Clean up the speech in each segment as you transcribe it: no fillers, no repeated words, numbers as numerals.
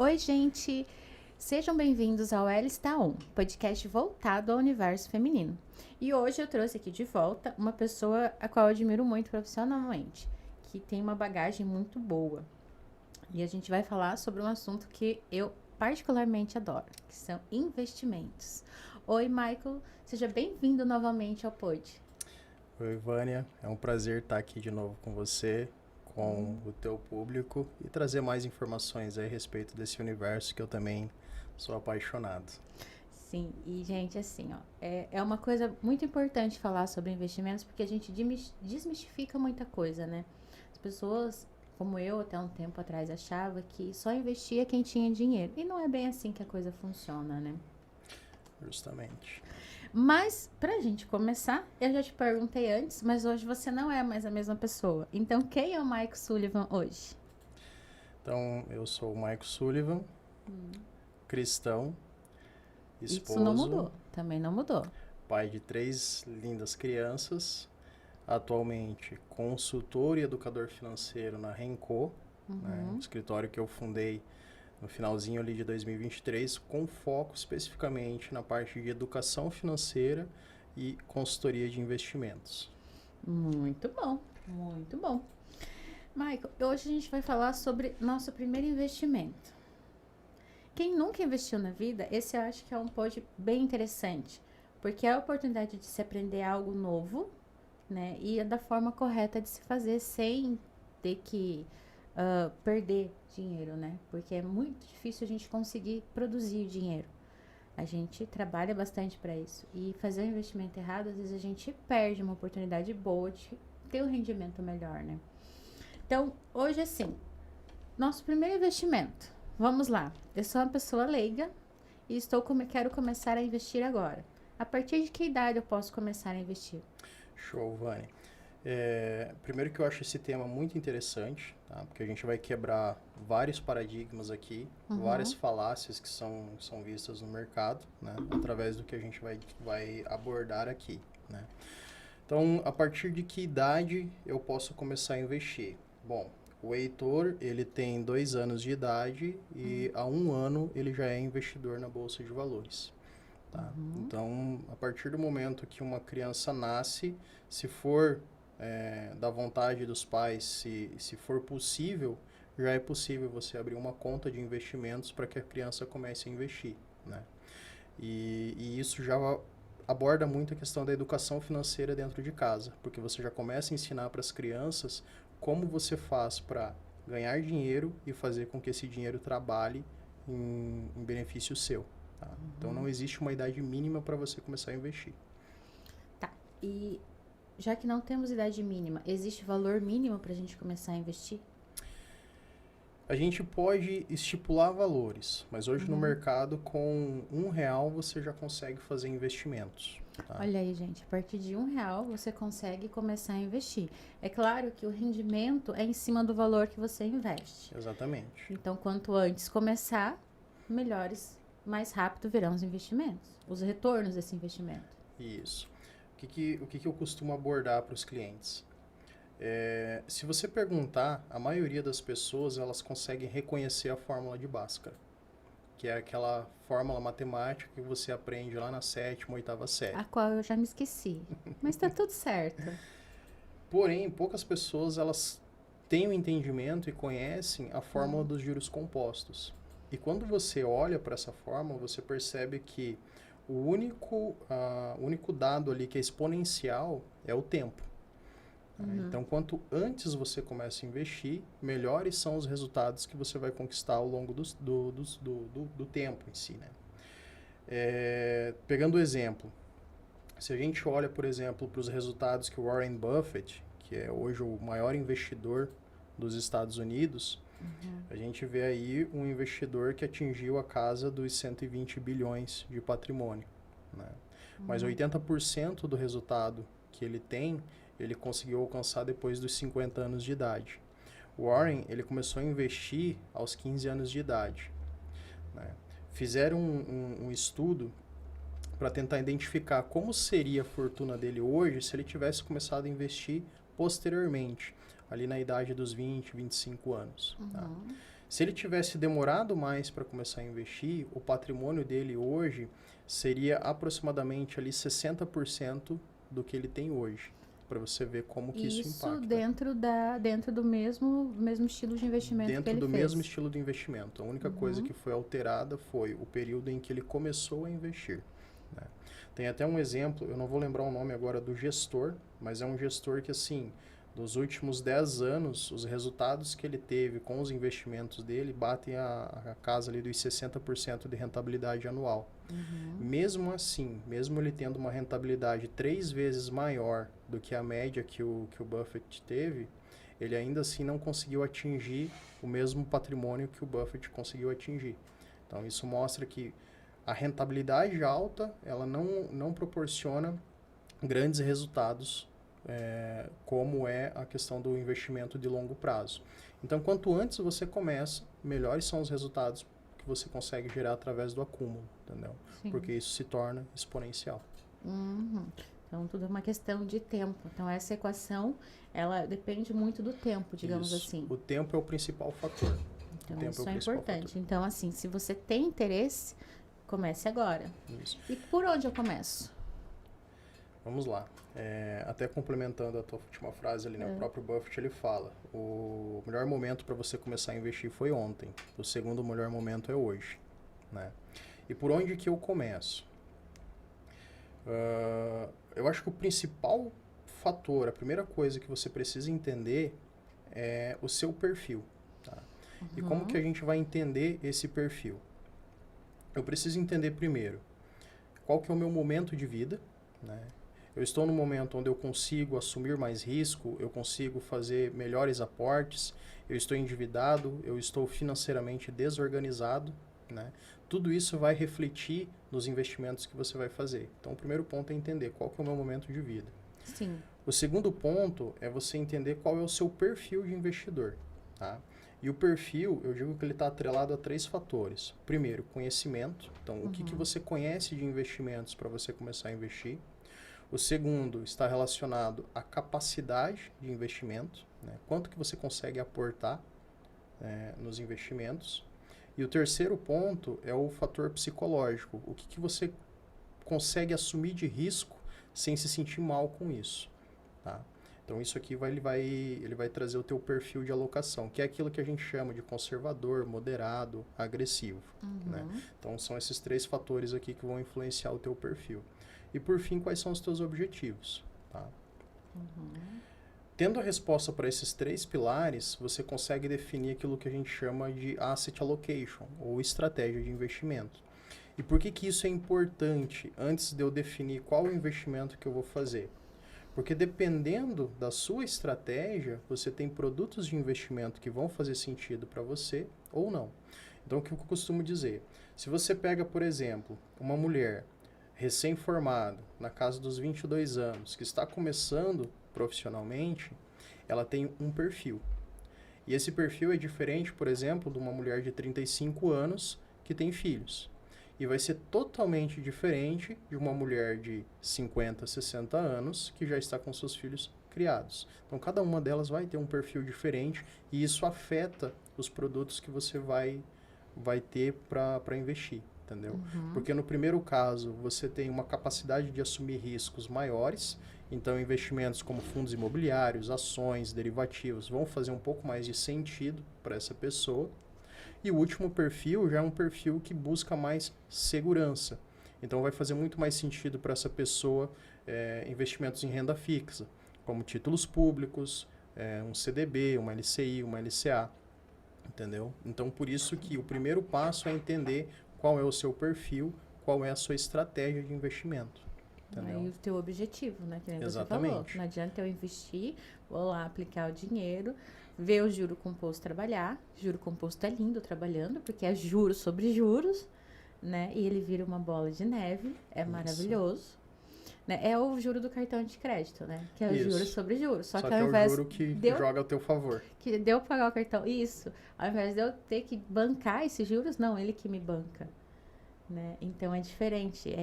Oi, gente! Sejam bem-vindos ao Ela Está On, podcast voltado ao universo feminino. E hoje eu trouxe aqui de volta uma pessoa a qual eu admiro muito profissionalmente, que tem uma bagagem muito boa. E a gente vai falar sobre um assunto que eu particularmente adoro, que são investimentos. Oi, Michael, seja bem-vindo novamente ao pod. Oi, Vânia. É um prazer estar aqui de novo com você, com o teu público e trazer mais informações aí a respeito desse universo que eu também sou apaixonado. Sim, e gente, assim, ó, é uma coisa muito importante falar sobre investimentos porque a gente desmistifica muita coisa, né? As pessoas, como eu até um tempo atrás, achava que só investia quem tinha dinheiro. E não é bem assim que a coisa funciona, né? Justamente. Mas, pra gente começar, eu já te perguntei antes, mas hoje você não é mais a mesma pessoa. Então, quem é o Mike Sullivan hoje? Então, eu sou o Maico Sullivan, cristão, Isso não esposo, mudou, também não mudou. pai de 3 lindas crianças, atualmente consultor e educador financeiro na Renco, um escritório que eu fundei no finalzinho ali de 2023, com foco especificamente na parte de educação financeira e consultoria de investimentos. Muito bom, muito bom. Michael, hoje a gente vai falar sobre nosso primeiro investimento. Quem nunca investiu na vida, esse eu acho que é um pod bem interessante, porque é a oportunidade de se aprender algo novo, né? E é da forma correta de se fazer sem ter que perder dinheiro, né? Porque é muito difícil a gente conseguir produzir dinheiro. A gente trabalha bastante para isso. E fazer um investimento errado, às vezes a gente perde uma oportunidade boa de ter um rendimento melhor, né? Então, hoje assim, nosso primeiro investimento. Vamos lá. Eu sou uma pessoa leiga e quero começar a investir agora. A partir de que idade eu posso começar a investir? Show, Vani. Primeiro que eu acho esse tema muito interessante, tá? Porque a gente vai quebrar vários paradigmas aqui, várias falácias que são vistas no mercado, né? Através do que a gente vai abordar aqui, né? Então, a partir de que idade eu posso começar a investir? Bom, o Heitor, ele tem 2 anos de idade e há 1 ano ele já é investidor na Bolsa de Valores. Tá? Então, a partir do momento que uma criança nasce, se for da vontade dos pais, se for possível, já é possível você abrir uma conta de investimentos para que a criança comece a investir, né? E isso já aborda muito a questão da educação financeira dentro de casa, porque você já começa a ensinar para as crianças como você faz para ganhar dinheiro e fazer com que esse dinheiro trabalhe em benefício seu. Tá? Então, não existe uma idade mínima para você começar a investir. Tá. E já que não temos idade mínima, existe valor mínimo para a gente começar a investir? A gente pode estipular valores, mas hoje no mercado, com R$1 você já consegue fazer investimentos. Tá? Olha aí, gente, a partir de R$1 você consegue começar a investir. É claro que o rendimento é em cima do valor que você investe. Exatamente. Então, quanto antes começar, mais rápido virão os investimentos, os retornos desse investimento. Isso. O que eu costumo abordar para os clientes? Se você perguntar, a maioria das pessoas elas conseguem reconhecer a fórmula de Bhaskara, que é aquela fórmula matemática que você aprende lá na 7ª, 8ª série. A qual eu já me esqueci, mas tá tudo certo. Porém, poucas pessoas elas têm o entendimento e conhecem a fórmula dos juros compostos. E quando você olha para essa fórmula, você percebe que o único dado ali que é exponencial é o tempo. Então, quanto antes você começa a investir, melhores são os resultados que você vai conquistar ao longo do tempo em si, né? Pegando o exemplo, se a gente olha, por exemplo, para os resultados que o Warren Buffett, que é hoje o maior investidor dos Estados Unidos, a gente vê aí um investidor que atingiu a casa dos 120 bilhões de patrimônio, né? Mas 80% do resultado que ele tem, ele conseguiu alcançar depois dos 50 anos de idade. O Warren, ele começou a investir aos 15 anos de idade, né? Fizeram um estudo para tentar identificar como seria a fortuna dele hoje se ele tivesse começado a investir posteriormente, ali na idade dos 20, 25 anos. Tá? Se ele tivesse demorado mais para começar a investir, o patrimônio dele hoje seria aproximadamente ali 60% do que ele tem hoje, para você ver como que isso impacta. Dentro do mesmo estilo de investimento que Dentro ele do fez. mesmo estilo de investimento. A única coisa que foi alterada foi o período em que ele começou a investir, né? Tem até um exemplo, eu não vou lembrar o nome agora do gestor, mas é um gestor que, assim, nos últimos 10 anos, os resultados que ele teve com os investimentos dele batem a casa ali dos 60% de rentabilidade anual. Mesmo assim, mesmo ele tendo uma rentabilidade 3 vezes maior do que a média que o Buffett teve, ele ainda assim não conseguiu atingir o mesmo patrimônio que o Buffett conseguiu atingir. Então, isso mostra que a rentabilidade alta, ela não proporciona grandes resultados, como é a questão do investimento de longo prazo. Então, quanto antes você começa, melhores são os resultados que você consegue gerar através do acúmulo, entendeu? Sim. Porque isso se torna exponencial. Então, tudo é uma questão de tempo. Então, essa equação, ela depende muito do tempo, digamos Isso. assim. O tempo é o principal fator. Então, isso é importante. Então, assim, se você tem interesse, comece agora. Isso. E por onde eu começo? Vamos lá. Até complementando a tua última frase ali, né? O próprio Buffett, ele fala, o melhor momento para você começar a investir foi ontem. O segundo melhor momento é hoje, né? E por onde que eu começo? Eu acho que o principal fator, a primeira coisa que você precisa entender é o seu perfil, tá? E como que a gente vai entender esse perfil? Eu preciso entender primeiro qual que é o meu momento de vida, né? Eu estou no momento onde eu consigo assumir mais risco, eu consigo fazer melhores aportes, eu estou endividado, eu estou financeiramente desorganizado, né? Tudo isso vai refletir nos investimentos que você vai fazer. Então, o primeiro ponto é entender qual que é o meu momento de vida. Sim. O segundo ponto é você entender qual é o seu perfil de investidor, tá? E o perfil, eu digo que ele está atrelado a 3 fatores. Primeiro, conhecimento. Então, o que você conhece de investimentos para você começar a investir. O segundo está relacionado à capacidade de investimento, né? Quanto que você consegue aportar nos investimentos. E o terceiro ponto é o fator psicológico. O que você consegue assumir de risco sem se sentir mal com isso, tá? Então, isso aqui ele vai trazer o teu perfil de alocação, que é aquilo que a gente chama de conservador, moderado, agressivo, né? Então, são esses 3 fatores aqui que vão influenciar o teu perfil. E, por fim, quais são os teus objetivos, tá? Tendo a resposta para esses 3 pilares, você consegue definir aquilo que a gente chama de asset allocation, ou estratégia de investimento. E por que isso é importante antes de eu definir qual o investimento que eu vou fazer? Porque dependendo da sua estratégia, você tem produtos de investimento que vão fazer sentido para você ou não. Então, o que eu costumo dizer? Se você pega, por exemplo, uma mulher recém-formada, na casa dos 22 anos, que está começando profissionalmente, ela tem um perfil. E esse perfil é diferente, por exemplo, de uma mulher de 35 anos que tem filhos. E vai ser totalmente diferente de uma mulher de 50, 60 anos que já está com seus filhos criados. Então, cada uma delas vai ter um perfil diferente e isso afeta os produtos que você vai ter para investir, entendeu? Porque no primeiro caso, você tem uma capacidade de assumir riscos maiores, então investimentos como fundos imobiliários, ações, derivativos vão fazer um pouco mais de sentido para essa pessoa. E o último perfil já é um perfil que busca mais segurança. Então, vai fazer muito mais sentido para essa pessoa investimentos em renda fixa, como títulos públicos, um CDB, uma LCI, uma LCA, entendeu? Então, por isso que o primeiro passo é entender qual é o seu perfil, qual é a sua estratégia de investimento. Entendeu? Aí o teu objetivo, né? Que nem Exatamente. você falou. Não adianta eu investir, vou lá aplicar o dinheiro, ver o juro composto trabalhar. Juro composto é lindo trabalhando, porque é juros sobre juros, né? E ele vira uma bola de neve, é maravilhoso. Né? É o juro do cartão de crédito, né? Que é o juros sobre juros. Só que ao invés é o juro que joga ao teu favor. Que deu pagar o cartão. Isso. Ao invés de eu ter que bancar esses juros, não, ele que me banca. Né? Então é diferente.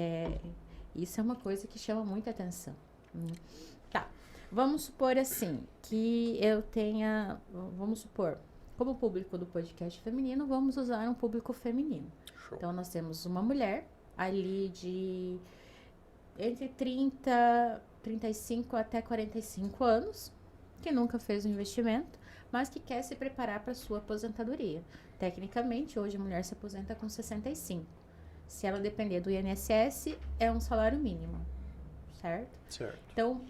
Isso é uma coisa que chama muita atenção. Tá. Vamos supor assim, que eu tenha... Vamos supor como público do podcast feminino, vamos usar um público feminino. Show. Então, nós temos uma mulher ali de entre 35 até 45 anos, que nunca fez um investimento, mas que quer se preparar para sua aposentadoria. Tecnicamente, hoje a mulher se aposenta com 65. Se ela depender do INSS, é um salário mínimo, certo? Certo. Então,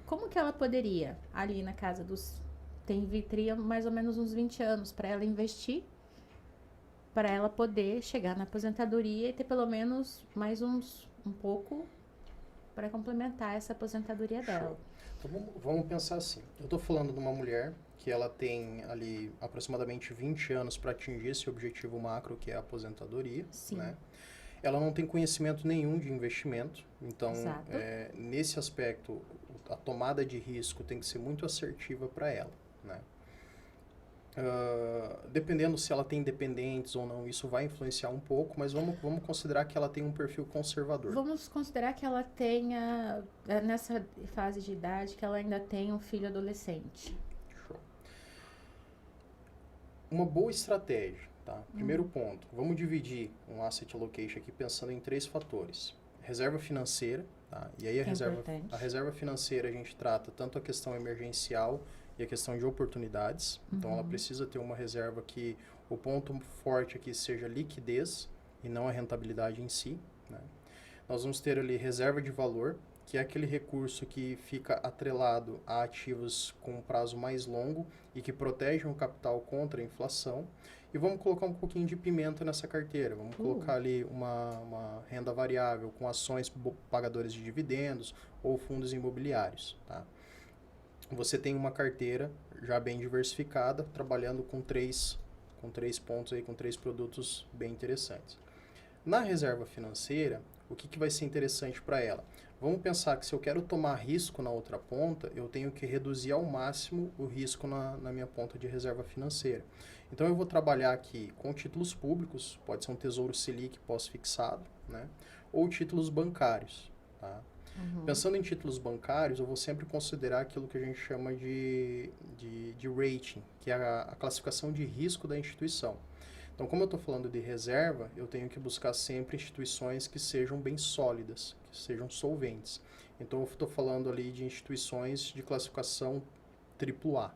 como que ela poderia, ali na casa teria mais ou menos uns 20 anos para ela investir, para ela poder chegar na aposentadoria e ter pelo menos mais um pouco para complementar essa aposentadoria dela. Então, vamos pensar assim. Eu estou falando de uma mulher que ela tem ali aproximadamente 20 anos para atingir esse objetivo macro, que é a aposentadoria. Sim. Né? Ela não tem conhecimento nenhum de investimento, então nesse aspecto a tomada de risco tem que ser muito assertiva para ela. Né? Dependendo se ela tem dependentes ou não, isso vai influenciar um pouco, mas vamos considerar que ela tem um perfil conservador. Vamos considerar que ela tenha, nessa fase de idade, que ela ainda tem um filho adolescente. Show. Uma boa estratégia, tá? Primeiro ponto, vamos dividir um asset allocation aqui pensando em 3 fatores. Reserva financeira, tá? E aí a reserva financeira a gente trata tanto a questão emergencial e a questão de oportunidades. Então, ela precisa ter uma reserva que o ponto forte aqui seja liquidez e não a rentabilidade em si. Né? Nós vamos ter ali reserva de valor, que é aquele recurso que fica atrelado a ativos com um prazo mais longo e que protegem o capital contra a inflação. E vamos colocar um pouquinho de pimenta nessa carteira. Vamos colocar ali uma renda variável com ações pagadores de dividendos ou fundos imobiliários, tá? Você tem uma carteira já bem diversificada, trabalhando com três pontos aí, com 3 produtos bem interessantes. Na reserva financeira, o que vai ser interessante para ela? Vamos pensar que se eu quero tomar risco na outra ponta, eu tenho que reduzir ao máximo o risco na minha ponta de reserva financeira. Então eu vou trabalhar aqui com títulos públicos, pode ser um Tesouro Selic pós-fixado, né? Ou títulos bancários, tá? Pensando em títulos bancários, eu vou sempre considerar aquilo que a gente chama de rating, que é a classificação de risco da instituição. Então, como eu estou falando de reserva, eu tenho que buscar sempre instituições que sejam bem sólidas, que sejam solventes. Então, eu estou falando ali de instituições de classificação AAA.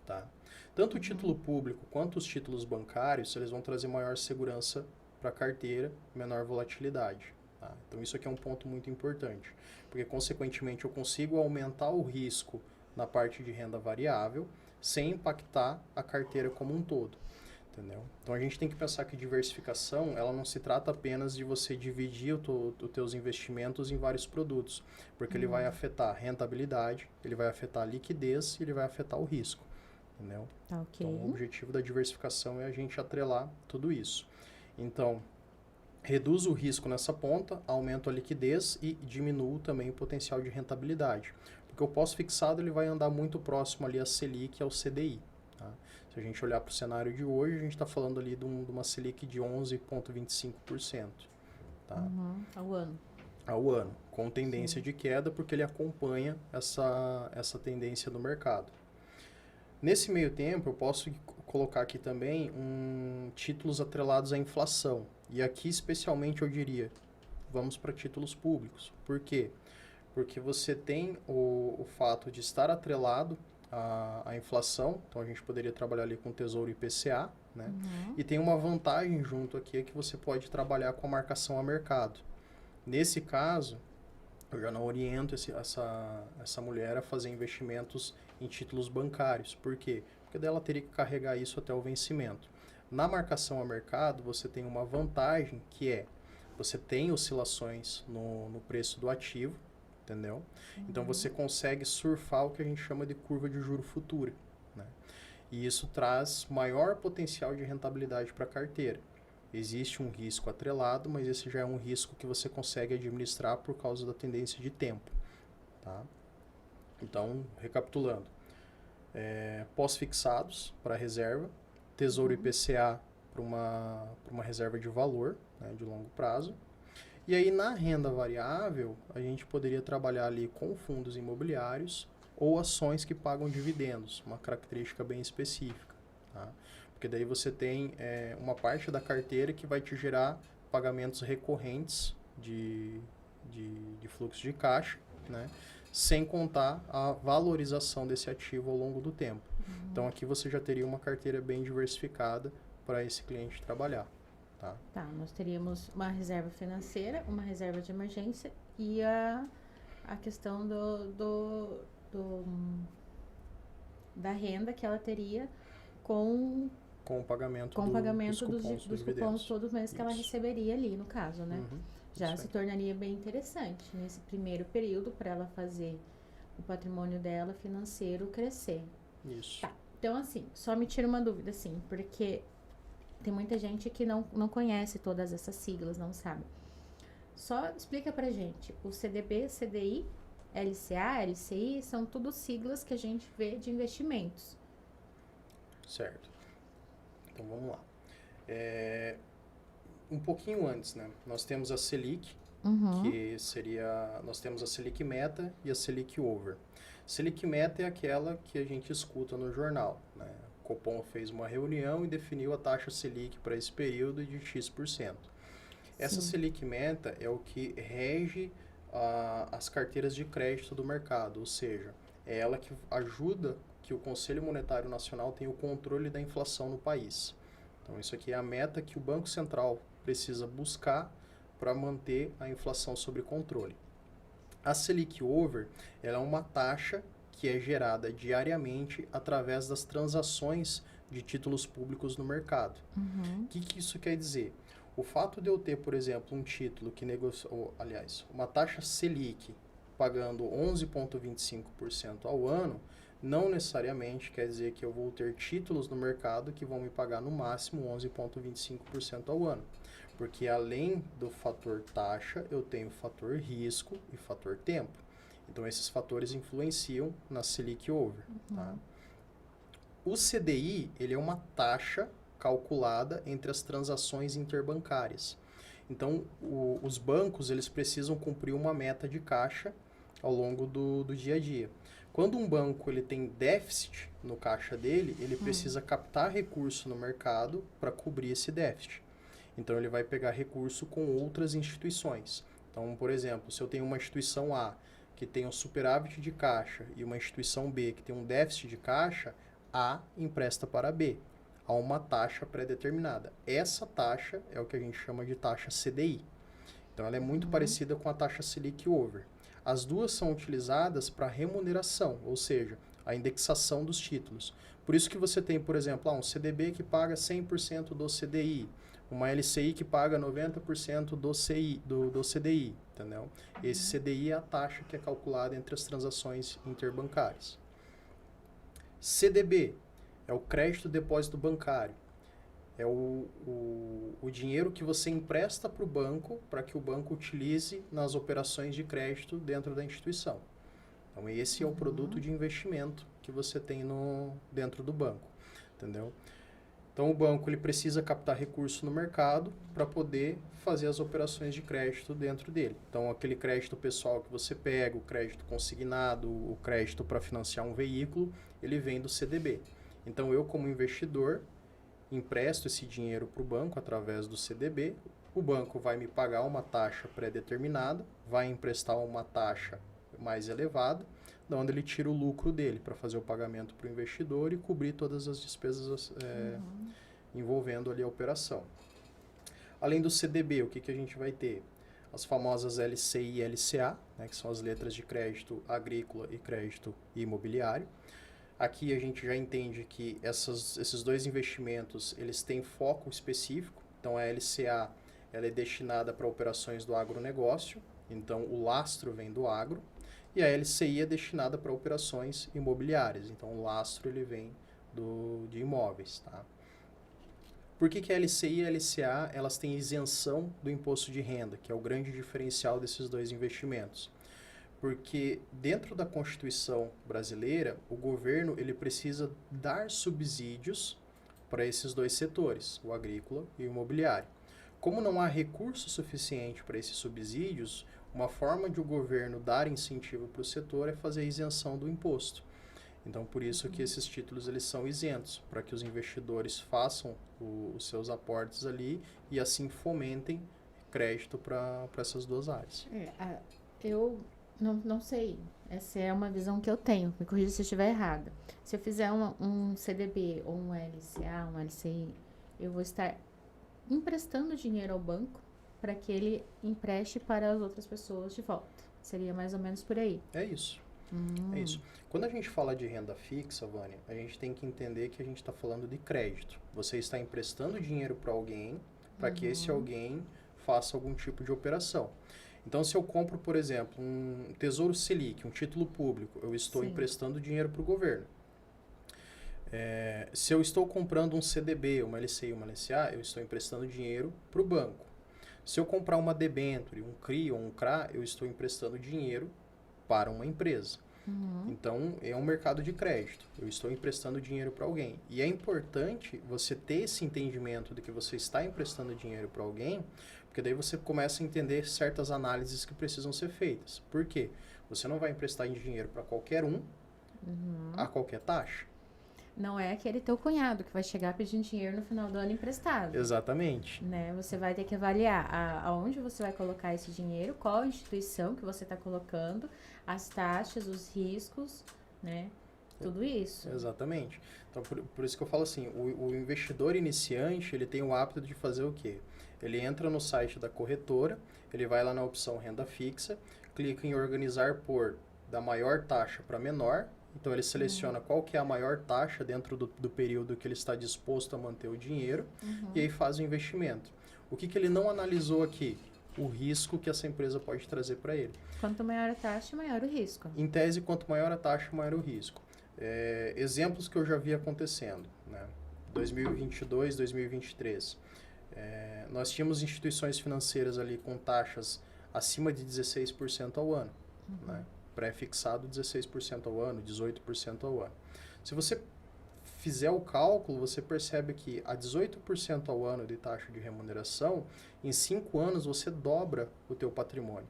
Tá? Tanto o título público quanto os títulos bancários, eles vão trazer maior segurança para a carteira, menor volatilidade. Tá? Então, isso aqui é um ponto muito importante, porque, consequentemente, eu consigo aumentar o risco na parte de renda variável sem impactar a carteira como um todo. Entendeu? Então, a gente tem que pensar que diversificação, ela não se trata apenas de você dividir os teus investimentos em vários produtos, porque ele vai afetar a rentabilidade, ele vai afetar a liquidez e ele vai afetar o risco. Entendeu? Okay. Então, o objetivo da diversificação é a gente atrelar tudo isso. Então, reduzo o risco nessa ponta, aumento a liquidez e diminuo também o potencial de rentabilidade. Porque o pós-fixado ele vai andar muito próximo ali a Selic e ao CDI. Tá? Se a gente olhar para o cenário de hoje, a gente está falando ali de uma Selic de 11,25%. Tá? Ao ano. Ao ano, com tendência de queda, porque ele acompanha essa tendência do mercado. Nesse meio tempo, eu posso colocar aqui também títulos atrelados à inflação. E aqui, especialmente, eu diria, vamos para títulos públicos. Por quê? Porque você tem o fato de estar atrelado à inflação. Então, a gente poderia trabalhar ali com o Tesouro IPCA. Né? E tem uma vantagem junto aqui, é que você pode trabalhar com a marcação a mercado. Nesse caso, eu já não oriento essa mulher a fazer investimentos em títulos bancários. Por quê? Porque dela teria que carregar isso até o vencimento. Na marcação a mercado, você tem uma vantagem que é, você tem oscilações no preço do ativo, entendeu? Então, você consegue surfar o que a gente chama de curva de juro futura. Né? E isso traz maior potencial de rentabilidade para a carteira. Existe um risco atrelado, mas esse já é um risco que você consegue administrar por causa da tendência de tempo. Tá? Então, recapitulando. Pós-fixados para reserva, Tesouro IPCA para uma reserva de valor, né, de longo prazo. E aí, na renda variável, a gente poderia trabalhar ali com fundos imobiliários ou ações que pagam dividendos, uma característica bem específica. tá? Porque daí você tem uma parte da carteira que vai te gerar pagamentos recorrentes de fluxo de caixa, né? Sem contar a valorização desse ativo ao longo do tempo. Então, aqui você já teria uma carteira bem diversificada para esse cliente trabalhar. Tá? Tá, nós teríamos uma reserva financeira, uma reserva de emergência e a questão da renda que ela teria com o pagamento, dos cupons todo mês que ela receberia ali, no caso, né? Já se tornaria bem interessante nesse primeiro período para ela fazer o patrimônio dela financeiro crescer. Isso. Tá, então assim, só me tira uma dúvida, assim, porque tem muita gente que não conhece todas essas siglas, não sabe. Só explica pra gente, o CDB, CDI, LCA, LCI, são tudo siglas que a gente vê de investimentos. Certo. Então, vamos lá. Um pouquinho antes, né? Nós temos a Selic, que seria... Nós temos a Selic Meta e a Selic Over. Selic Meta é aquela que a gente escuta no jornal, né? O Copom fez uma reunião e definiu a taxa Selic para esse período de X%. Essa Selic Meta é o que rege as carteiras de crédito do mercado, ou seja, é ela que ajuda que o Conselho Monetário Nacional tenha o controle da inflação no país. Então, isso aqui é a meta que o Banco Central precisa buscar para manter a inflação sob controle. A Selic Over, ela é uma taxa que é gerada diariamente através das transações de títulos públicos no mercado. O que isso quer dizer? O fato de eu ter, por exemplo, um título que negociou, aliás, uma taxa Selic pagando 11,25% ao ano, não necessariamente quer dizer que eu vou ter títulos no mercado que vão me pagar no máximo 11,25% ao ano. Porque além do fator taxa, eu tenho fator risco e fator tempo. Então, esses fatores influenciam na Selic Over. Tá? O CDI, ele é uma taxa calculada entre as transações interbancárias. Então, os bancos, eles precisam cumprir uma meta de caixa ao longo do dia a dia. Quando um banco ele tem déficit no caixa dele, ele precisa captar recurso no mercado para cobrir esse déficit. Então, ele vai pegar recurso com outras instituições. Então, por exemplo, se eu tenho uma instituição A que tem um superávit de caixa e uma instituição B que tem um déficit de caixa, A empresta para B a uma taxa pré-determinada. Essa taxa é o que a gente chama de taxa CDI. Então, ela é muito parecida com a taxa Selic Over. As duas são utilizadas para remuneração, ou seja, a indexação dos títulos. Por isso que você tem, por exemplo, um CDB que paga 100% do CDI, uma LCI que paga 90% do CDI, entendeu? Esse CDI é a taxa que é calculada entre as transações interbancárias. CDB é o crédito depósito bancário. É o dinheiro que você empresta para o banco para que o banco utilize nas operações de crédito dentro da instituição. Então, esse é o produto de investimento que você tem dentro do banco, entendeu? Então, o banco ele precisa captar recurso no mercado para poder fazer as operações de crédito dentro dele. Então, aquele crédito pessoal que você pega, o crédito consignado, o crédito para financiar um veículo, ele vem do CDB. Então, eu como investidor, empresto esse dinheiro para o banco através do CDB, o banco vai me pagar uma taxa pré-determinada, vai emprestar uma taxa mais elevada, de onde ele tira o lucro dele para fazer o pagamento para o investidor e cobrir todas as despesas envolvendo ali a operação. Além do CDB, o que a gente vai ter? As famosas LCI e LCA, né, que são as letras de crédito agrícola e crédito imobiliário. Aqui a gente já entende que esses dois investimentos eles têm foco específico. Então, a LCA ela é destinada para operações do agronegócio, então o lastro vem do agro. E a LCI é destinada para operações imobiliárias. Então, o lastro ele vem de imóveis. Tá? Por que a LCI e a LCA elas têm isenção do imposto de renda, que é o grande diferencial desses dois investimentos? Porque dentro da Constituição brasileira, o governo ele precisa dar subsídios para esses dois setores, o agrícola e o imobiliário. Como não há recurso suficiente para esses subsídios, uma forma de o governo dar incentivo para o setor é fazer a isenção do imposto. Então, por isso que esses títulos eles são isentos, para que os investidores façam os seus aportes ali e assim fomentem crédito para essas duas áreas. Eu não sei. Essa é uma visão que eu tenho. Me corrija se eu estiver errada. Se eu fizer um CDB ou um LCA, um LCI, eu vou estar emprestando dinheiro ao banco para que ele empreste para as outras pessoas de volta. Seria mais ou menos por aí. É isso. É isso. Quando a gente fala de renda fixa, Vânia, a gente tem que entender que a gente está falando de crédito. Você está emprestando dinheiro para alguém para que esse alguém faça algum tipo de operação. Então, se eu compro, por exemplo, um Tesouro Selic, um título público, eu estou emprestando dinheiro para o governo. Se eu estou comprando um CDB, uma LCI, uma LCA, eu estou emprestando dinheiro para o banco. Se eu comprar uma debênture, um CRI ou um CRA, eu estou emprestando dinheiro para uma empresa. Então, é um mercado de crédito. Eu estou emprestando dinheiro para alguém. E é importante você ter esse entendimento de que você está emprestando dinheiro para alguém, porque daí você começa a entender certas análises que precisam ser feitas. Por quê? Você não vai emprestar dinheiro para qualquer um a qualquer taxa. Não é aquele teu cunhado que vai chegar pedindo dinheiro no final do ano emprestado. Exatamente. Né? Você vai ter que avaliar aonde você vai colocar esse dinheiro, qual a instituição que você está colocando, as taxas, os riscos, né? Tudo isso. Exatamente. Então, por isso que eu falo assim, o investidor iniciante, ele tem o hábito de fazer o quê? Ele entra no site da corretora, ele vai lá na opção renda fixa, clica em organizar por da maior taxa para menor. Então, ele seleciona qual que é a maior taxa dentro do período que ele está disposto a manter o dinheiro e aí faz o investimento. O que ele não analisou aqui? O risco que essa empresa pode trazer para ele. Quanto maior a taxa, maior o risco. Em tese, quanto maior a taxa, maior o risco. Exemplos que eu já vi acontecendo, né? 2022, 2023. Nós tínhamos instituições financeiras ali com taxas acima de 16% ao ano, né? Pré-fixado 16% ao ano, 18% ao ano. Se você fizer o cálculo, você percebe que a 18% ao ano de taxa de remuneração, em 5 anos você dobra o teu patrimônio.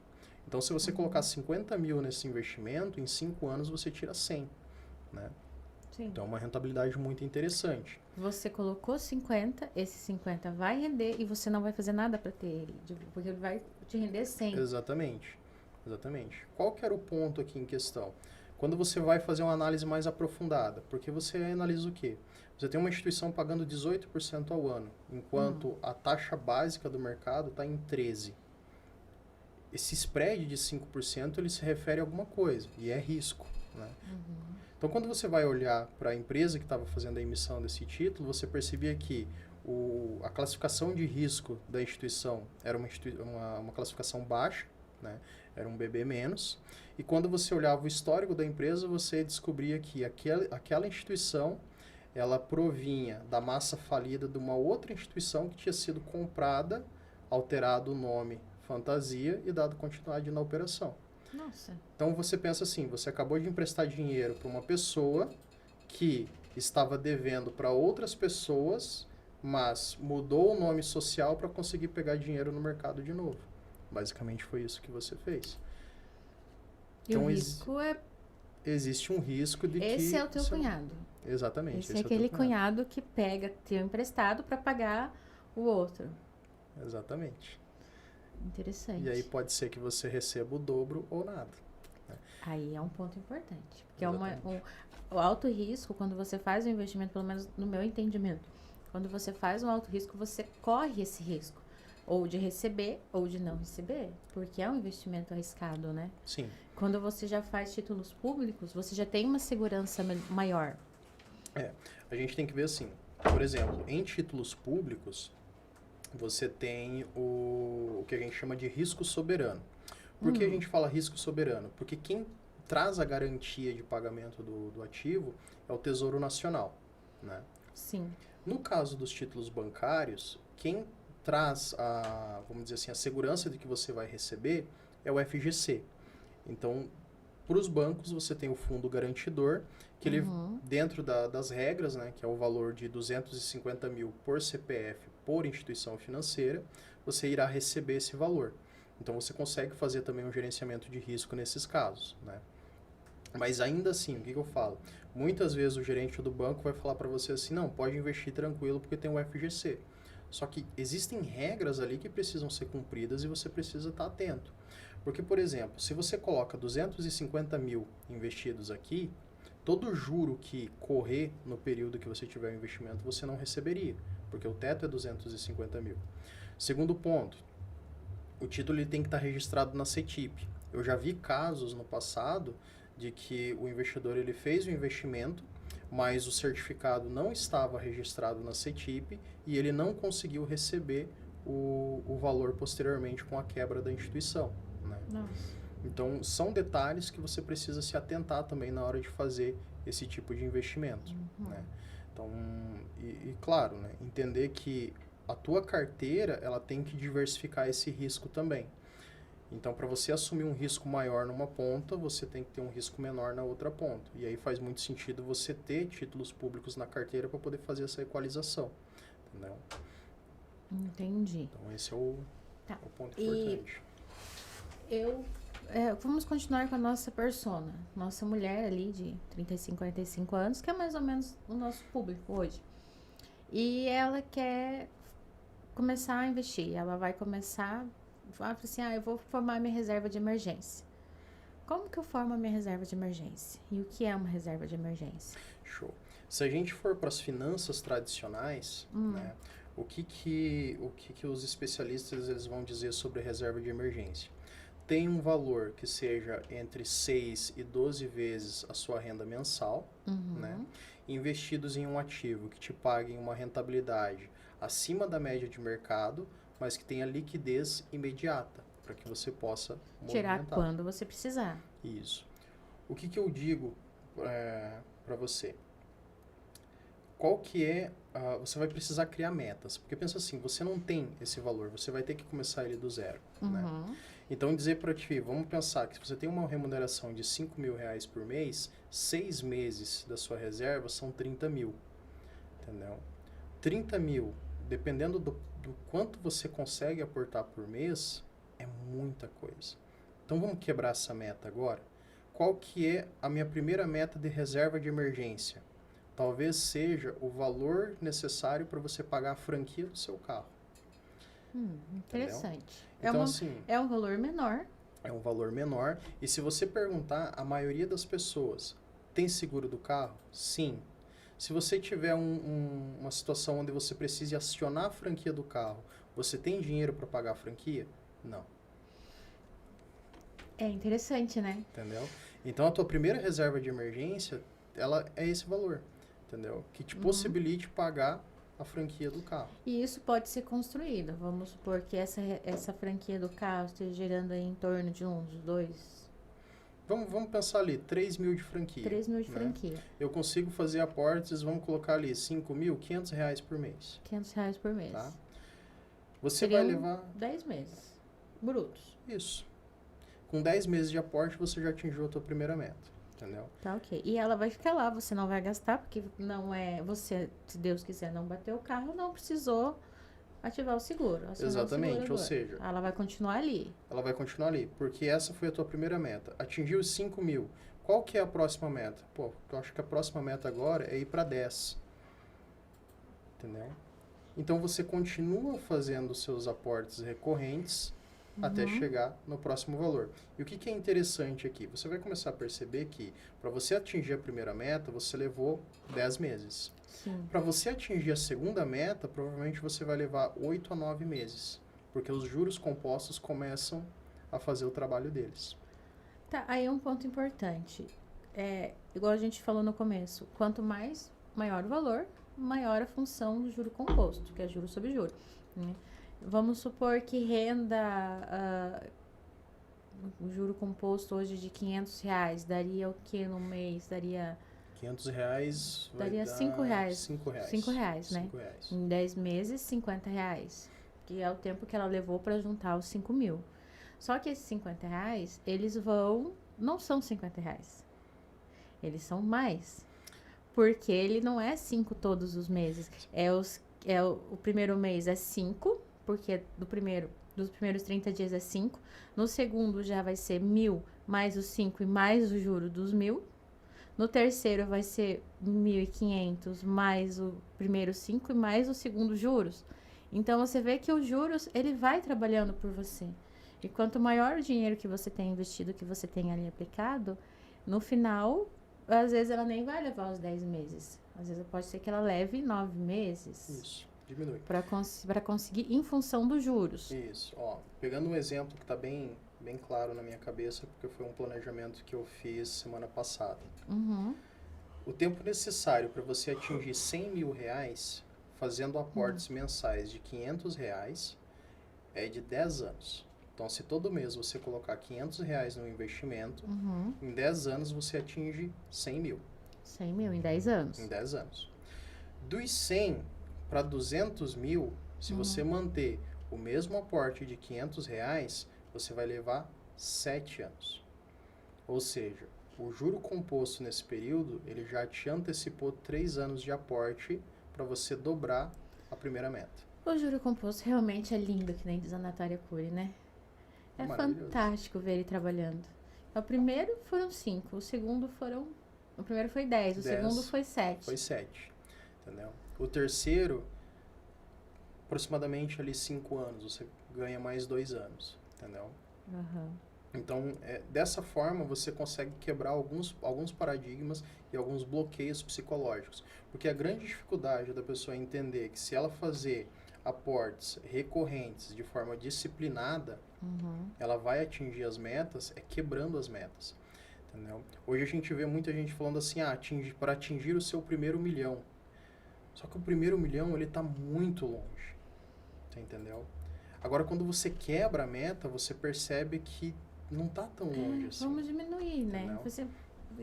Então, se você colocar 50 mil nesse investimento, em 5 anos você tira 100, né? Sim. Então, é uma rentabilidade muito interessante. Você colocou 50, esse 50 vai render e você não vai fazer nada para ter ele, porque ele vai te render 100. Exatamente. Qual que era o ponto aqui em questão? Quando você vai fazer uma análise mais aprofundada, porque você analisa o quê? Você tem uma instituição pagando 18% ao ano, enquanto a taxa básica do mercado está em 13%. Esse spread de 5% ele se refere a alguma coisa, e é risco, né? Então, quando você vai olhar para a empresa que estava fazendo a emissão desse título, você percebia que a classificação de risco da instituição era uma classificação baixa, né? Era um BB-. E quando você olhava o histórico da empresa, você descobria que aquela instituição, ela provinha da massa falida de uma outra instituição que tinha sido comprada, alterado o nome fantasia e dado continuidade na operação. Nossa. Então você pensa assim, você acabou de emprestar dinheiro para uma pessoa que estava devendo para outras pessoas, mas mudou o nome social para conseguir pegar dinheiro no mercado de novo. Basicamente foi isso que você fez. E o risco existe um risco de que... Esse é o teu cunhado. Exatamente. Esse é aquele cunhado que pega teu emprestado para pagar o outro. Exatamente. Interessante. E aí pode ser que você receba o dobro ou nada. Né? Aí é um ponto importante. Porque o alto risco, quando você faz um investimento, pelo menos no meu entendimento, quando você faz um alto risco, você corre esse risco. Ou de receber, ou de não receber. Porque é um investimento arriscado, né? Sim. Quando você já faz títulos públicos, você já tem uma segurança maior. A gente tem que ver assim. Por exemplo, em títulos públicos, você tem o que a gente chama de risco soberano. Por que a gente fala risco soberano? Porque quem traz a garantia de pagamento do ativo é o Tesouro Nacional, né? Sim. No caso dos títulos bancários, quem traz vamos dizer assim, a segurança de que você vai receber é o FGC. Então, para os bancos, você tem o fundo garantidor, que ele, dentro das regras, né, que é o valor de 250 mil por CPF por instituição financeira, você irá receber esse valor. Então, você consegue fazer também um gerenciamento de risco nesses casos, né? Mas ainda assim, o que eu falo? Muitas vezes o gerente do banco vai falar para você assim, não, pode investir tranquilo porque tem o FGC. Só que existem regras ali que precisam ser cumpridas e você precisa estar atento. Porque, por exemplo, se você coloca 250 mil investidos aqui, todo juro que correr no período que você tiver o investimento, você não receberia, porque o teto é 250 mil. Segundo ponto, o título ele tem que estar registrado na CETIP. Eu já vi casos no passado de que o investidor ele fez o investimento, mas o certificado não estava registrado na CETIP e ele não conseguiu receber o valor posteriormente com a quebra da instituição. Né? Nossa. Então, são detalhes que você precisa se atentar também na hora de fazer esse tipo de investimento. Né? Então, claro, né, entender que a tua carteira ela tem que diversificar esse risco também. Então, para você assumir um risco maior numa ponta, você tem que ter um risco menor na outra ponta. E aí faz muito sentido você ter títulos públicos na carteira para poder fazer essa equalização. Entendeu? Entendi. Então, esse é o ponto importante. Vamos continuar com a nossa persona. Nossa mulher ali de 35, 45 anos, que é mais ou menos o nosso público hoje. E ela quer começar a investir. Ela vai começar... Fala assim, eu vou formar minha reserva de emergência. Como que eu formo a minha reserva de emergência? E o que é uma reserva de emergência? Show. Se a gente for para as finanças tradicionais, né, o que os especialistas eles vão dizer sobre reserva de emergência? Tem um valor que seja entre 6 e 12 vezes a sua renda mensal, né, investidos em um ativo que te pague uma rentabilidade acima da média de mercado, mas que tenha liquidez imediata, para que você possa tirar movimentar. Quando você precisar. Isso. O que eu digo para você? Qual que é... você vai precisar criar metas. Porque pensa assim, você não tem esse valor, você vai ter que começar ele do zero. Né? Então, dizer para ti, vamos pensar que se você tem uma remuneração de 5 mil reais por mês, 6 meses da sua reserva são 30 mil. Entendeu? 30 mil, dependendo do quanto você consegue aportar por mês, é muita coisa. Então vamos quebrar essa meta agora. Qual que é a minha primeira meta de reserva de emergência? Talvez seja o valor necessário para você pagar a franquia do seu carro. Interessante. Então, assim, é um valor menor. É um valor menor. E se você perguntar, a maioria das pessoas tem seguro do carro? Sim. Se você tiver uma situação onde você precise acionar a franquia do carro, você tem dinheiro para pagar a franquia? Não. É interessante, né? Entendeu? Então, a tua primeira reserva de emergência, ela é esse valor, entendeu? Que te possibilite pagar a franquia do carro. E isso pode ser construído. Vamos supor que essa franquia do carro esteja gerando aí em torno de uns 2... Vamos pensar ali, 3 mil de franquia. 3 mil de né? franquia. Eu consigo fazer aportes, vamos colocar ali, 5 mil, R$500 por mês. R$500 por mês. Tá? Você Seriam vai levar... 10 meses. Brutos. Isso. Com 10 meses de aporte, você já atingiu a tua primeira meta. Entendeu? Tá, ok. E ela vai ficar lá, você não vai gastar, porque não é... Você, se Deus quiser, não bateu o carro, não precisou ativar o seguro. Exatamente, ou seja... Ela vai continuar ali. Ela vai continuar ali, porque essa foi a tua primeira meta. Atingiu os 5 mil. Qual que é a próxima meta? Pô, eu acho que a próxima meta agora é ir para 10. Entendeu? Então, você continua fazendo os seus aportes recorrentes até chegar no próximo valor. E o que é interessante aqui? Você vai começar a perceber que para você atingir a primeira meta, você levou 10 meses. Para você atingir a segunda meta, provavelmente você vai levar 8 a 9 meses. Porque os juros compostos começam a fazer o trabalho deles. Tá, aí um ponto importante. Igual a gente falou no começo, quanto maior o valor, maior a função do juro composto, que é juro sobre juro. Né? Vamos supor que renda, o juro composto hoje de R$500, daria o que no mês? Daria... R$500 daria R$5. R$5, né? R$5. Em 10 meses, R$50. Que é o tempo que ela levou para juntar os 5 mil. Só que esses R$50, eles não são R$50. Eles são mais. Porque ele não é 5 todos os meses. O primeiro mês é 5, porque dos primeiros 30 dias é 5. No segundo já vai ser 1.000 mais os 5 e mais o juro dos 1.000. No terceiro vai ser 1.500 mais o primeiro 5 e mais o segundo juros. Então, você vê que os juros, ele vai trabalhando por você. E quanto maior o dinheiro que você tem investido, que você tem ali aplicado, no final, às vezes ela nem vai levar os 10 meses. Às vezes pode ser que ela leve 9 meses. Isso, diminui. Para conseguir em função dos juros. Isso, ó, pegando um exemplo que está bem claro na minha cabeça, porque foi um planejamento que eu fiz semana passada. Uhum. O tempo necessário para você atingir 100 mil reais, fazendo aportes mensais de 500 reais, é de 10 anos. Então, se todo mês você colocar 500 reais no investimento, em 10 anos você atinge 100 mil. 100 mil em 10 anos. Em 10 anos. Dos 100 para 200 mil, se você manter o mesmo aporte de 500 reais, você vai levar 7 anos. Ou seja, o juro composto nesse período, ele já te antecipou 3 anos de aporte para você dobrar a primeira meta. O juro composto realmente é lindo, que nem diz a Natália Cury, né? É fantástico ver ele trabalhando. O primeiro foram 5, o segundo foram... O primeiro foi 10, o segundo foi 7. Foi 7, entendeu? O terceiro, aproximadamente ali 5 anos, você ganha mais 2 anos, entendeu? Então, dessa forma, você consegue quebrar alguns paradigmas e alguns bloqueios psicológicos. Porque a grande dificuldade da pessoa é entender que se ela fazer aportes recorrentes de forma disciplinada, ela vai atingir as metas, quebrando as metas. Entendeu? Hoje a gente vê muita gente falando assim, para atingir o seu primeiro milhão. Só que o primeiro milhão, ele está muito longe. Você entendeu? Agora, quando você quebra a meta, você percebe que não está tão longe assim. Vamos diminuir, né? Entendeu? Você,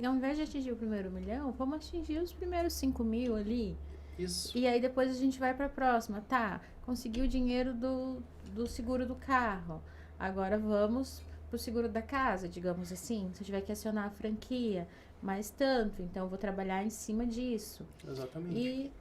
ao invés de atingir o primeiro milhão, vamos atingir os primeiros 5 mil ali. Isso. E aí depois a gente vai para a próxima. Tá, consegui o dinheiro do seguro do carro. Agora vamos pro seguro da casa, digamos assim. Se eu tiver que acionar a franquia, mais tanto. Então, eu vou trabalhar em cima disso. Exatamente. E,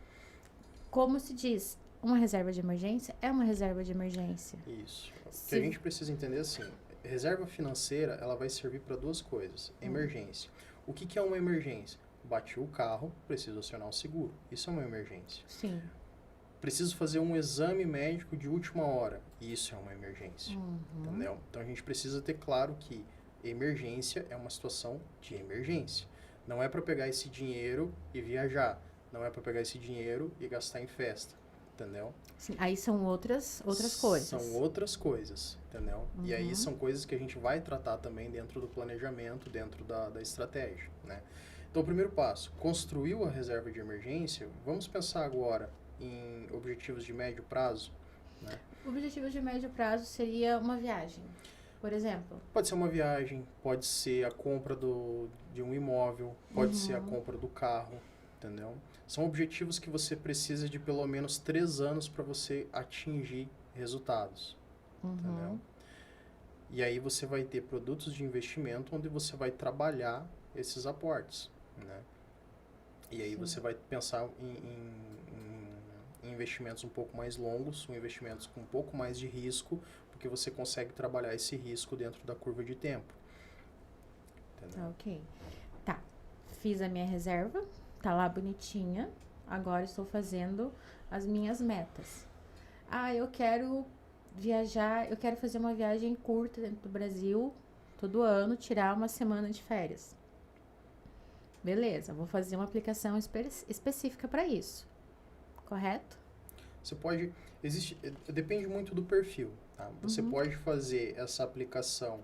como se diz, uma reserva de emergência é uma reserva de emergência. Isso. O que a gente precisa entender assim, reserva financeira, ela vai servir para duas coisas. Emergência. O que é uma emergência? Bati o carro, preciso acionar o seguro. Isso é uma emergência. Sim. Preciso fazer um exame médico de última hora. Isso é uma emergência. Entendeu? Então, a gente precisa ter claro que emergência é uma situação de emergência. Não é para pegar esse dinheiro e viajar. Não é para pegar esse dinheiro e gastar em festa. Entendeu? Sim, aí são outras coisas. São outras coisas, entendeu? E aí são coisas que a gente vai tratar também dentro do planejamento, dentro da estratégia, né? Então, o primeiro passo, construiu a reserva de emergência, vamos pensar agora em objetivos de médio prazo, né? Objetivos de médio prazo seria uma viagem, por exemplo. Pode ser uma viagem, pode ser a compra de um imóvel, pode ser a compra do carro, entendeu? São objetivos que você precisa de pelo menos 3 anos para você atingir resultados, entendeu? E aí você vai ter produtos de investimento onde você vai trabalhar esses aportes, né? E aí você vai pensar em investimentos um pouco mais longos, investimentos com um pouco mais de risco, porque você consegue trabalhar esse risco dentro da curva de tempo. Entendeu? Ok. Tá. Fiz a minha reserva, tá lá bonitinha. Agora estou fazendo as minhas metas. Eu quero viajar, eu quero fazer uma viagem curta dentro do Brasil, todo ano, tirar uma semana de férias. Beleza, vou fazer uma aplicação específica para isso. Correto? Você pode... depende muito do perfil, tá? Você pode fazer essa aplicação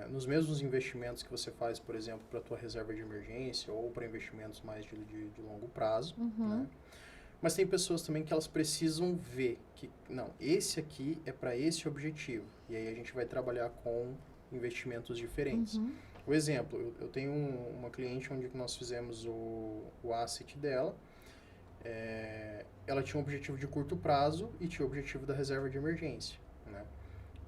nos mesmos investimentos que você faz, por exemplo, para a tua reserva de emergência ou para investimentos mais de longo prazo, né? Mas tem pessoas também que elas precisam ver que, não, esse aqui é para esse objetivo. E aí a gente vai trabalhar com investimentos diferentes. O exemplo, eu tenho uma cliente onde nós fizemos o asset dela. Ela tinha um objetivo de curto prazo e tinha o objetivo da reserva de emergência, né?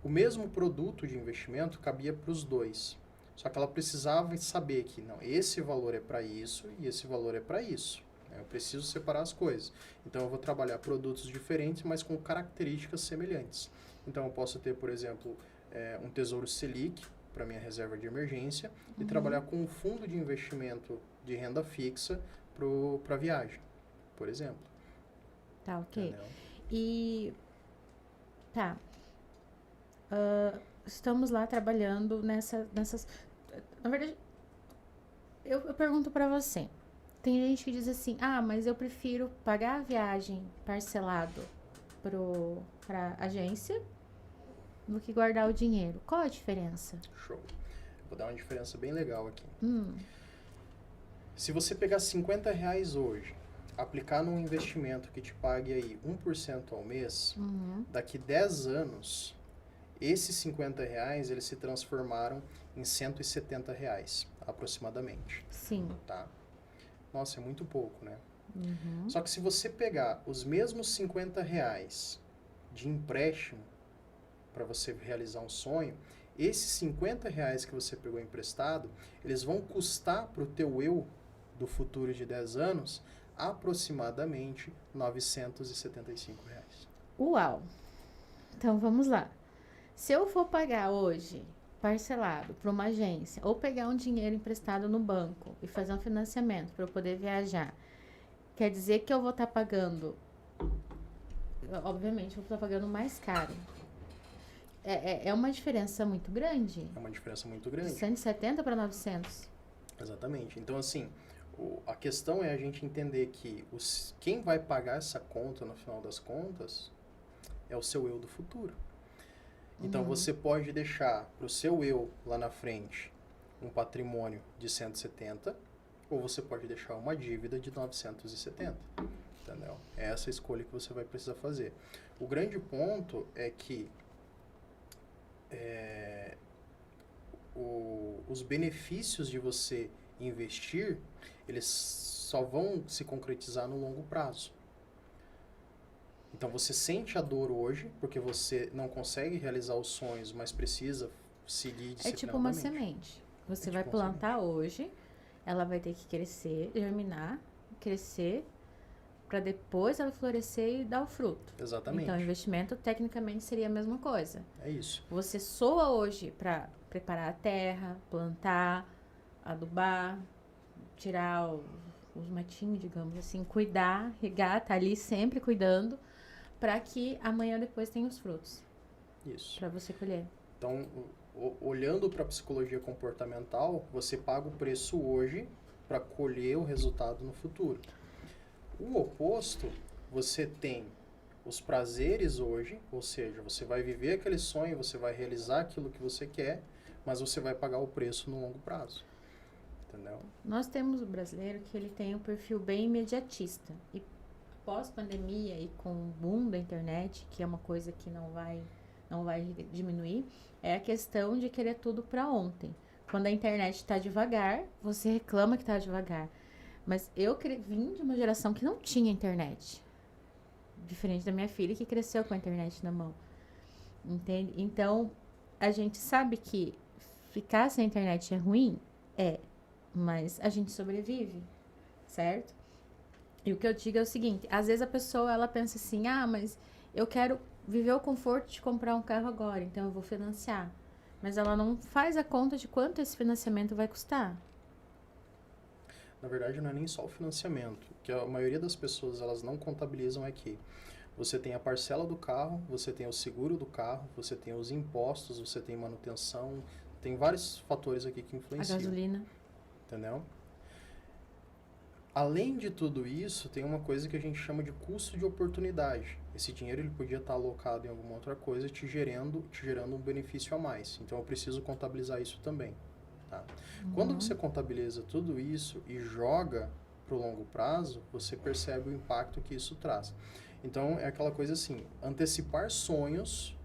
O mesmo produto de investimento cabia para os dois. Só que ela precisava saber que, não, esse valor é para isso e esse valor é para isso. Eu preciso separar as coisas. Então, eu vou trabalhar produtos diferentes, mas com características semelhantes. Então, eu posso ter, por exemplo, um Tesouro Selic para minha reserva de emergência e trabalhar com um fundo de investimento de renda fixa para viagem, por exemplo. Tá, ok. Entendeu? E, tá, estamos lá trabalhando nessas... Na verdade, eu pergunto pra você. Tem gente que diz assim, mas eu prefiro pagar a viagem parcelado pra agência do que guardar o dinheiro. Qual a diferença? Show. Vou dar uma diferença bem legal aqui. Hum, Se você pegar R$ 50 hoje, aplicar num investimento que te pague aí 1% ao mês, daqui 10 anos, esses R$ 50, eles se transformaram em R$ 170, aproximadamente. sim. Tá? Nossa, é muito pouco, né? Uhum. Só que se você pegar os mesmos R$ 50 de empréstimo para você realizar um sonho, esses R$ 50 que você pegou emprestado, eles vão custar para o teu eu do futuro de 10 anos aproximadamente R$ 975. Uau! Então vamos lá. Se eu for pagar hoje, parcelado, para uma agência, ou pegar um dinheiro emprestado no banco e fazer um financiamento para eu poder viajar, quer dizer que eu vou estar pagando, obviamente, eu vou estar pagando mais caro. É uma diferença muito grande. É uma diferença muito De grande. 170 para 900. Exatamente. Então, assim, a questão é a gente entender que quem vai pagar essa conta, no final das contas, é o seu eu do futuro. Então, você pode deixar para o seu eu, lá na frente, um patrimônio de 170, ou você pode deixar uma dívida de 970. Entendeu? É essa a escolha que você vai precisar fazer. O grande ponto é que os benefícios de você investir, eles só vão se concretizar no longo prazo. Então você sente a dor hoje, porque você não consegue realizar os sonhos, mas precisa seguir disciplinadamente. É tipo uma semente. Você vai plantar hoje, ela vai ter que crescer, germinar, crescer, para depois ela florescer e dar o fruto. Exatamente. Então, o investimento, tecnicamente, seria a mesma coisa. É isso. Você soa hoje para preparar a terra, plantar, adubar, tirar os matinhos, digamos assim, cuidar, regar, tá ali sempre cuidando, para que amanhã depois tenha os frutos. Isso. Para você colher. Então, olhando para a psicologia comportamental, você paga o preço hoje para colher o resultado no futuro. O oposto, você tem os prazeres hoje, ou seja, você vai viver aquele sonho, você vai realizar aquilo que você quer, mas você vai pagar o preço no longo prazo. Entendeu? Nós temos o brasileiro que ele tem um perfil bem imediatista. E pós-pandemia e com o boom da internet, que é uma coisa que não vai diminuir, é a questão de querer tudo para ontem. Quando a internet está devagar, você reclama que está devagar. Mas eu vim de uma geração que não tinha internet. Diferente da minha filha, que cresceu com a internet na mão. Entende? Então, a gente sabe que ficar sem internet é ruim? É. Mas a gente sobrevive, certo? E o que eu digo é o seguinte, às vezes a pessoa, ela pensa assim, mas eu quero viver o conforto de comprar um carro agora, então eu vou financiar. Mas ela não faz a conta de quanto esse financiamento vai custar. Na verdade, não é nem só o financiamento. O que a maioria das pessoas, elas não contabilizam é que você tem a parcela do carro, você tem o seguro do carro, você tem os impostos, você tem manutenção, tem vários fatores aqui que influenciam. A gasolina. Entendeu? Além de tudo isso, tem uma coisa que a gente chama de custo de oportunidade. Esse dinheiro ele podia estar alocado em alguma outra coisa, te gerando um benefício a mais. Então, eu preciso contabilizar isso também. Tá? Quando você contabiliza tudo isso e joga para o longo prazo, você percebe o impacto que isso traz. Então, é aquela coisa assim, antecipar sonhos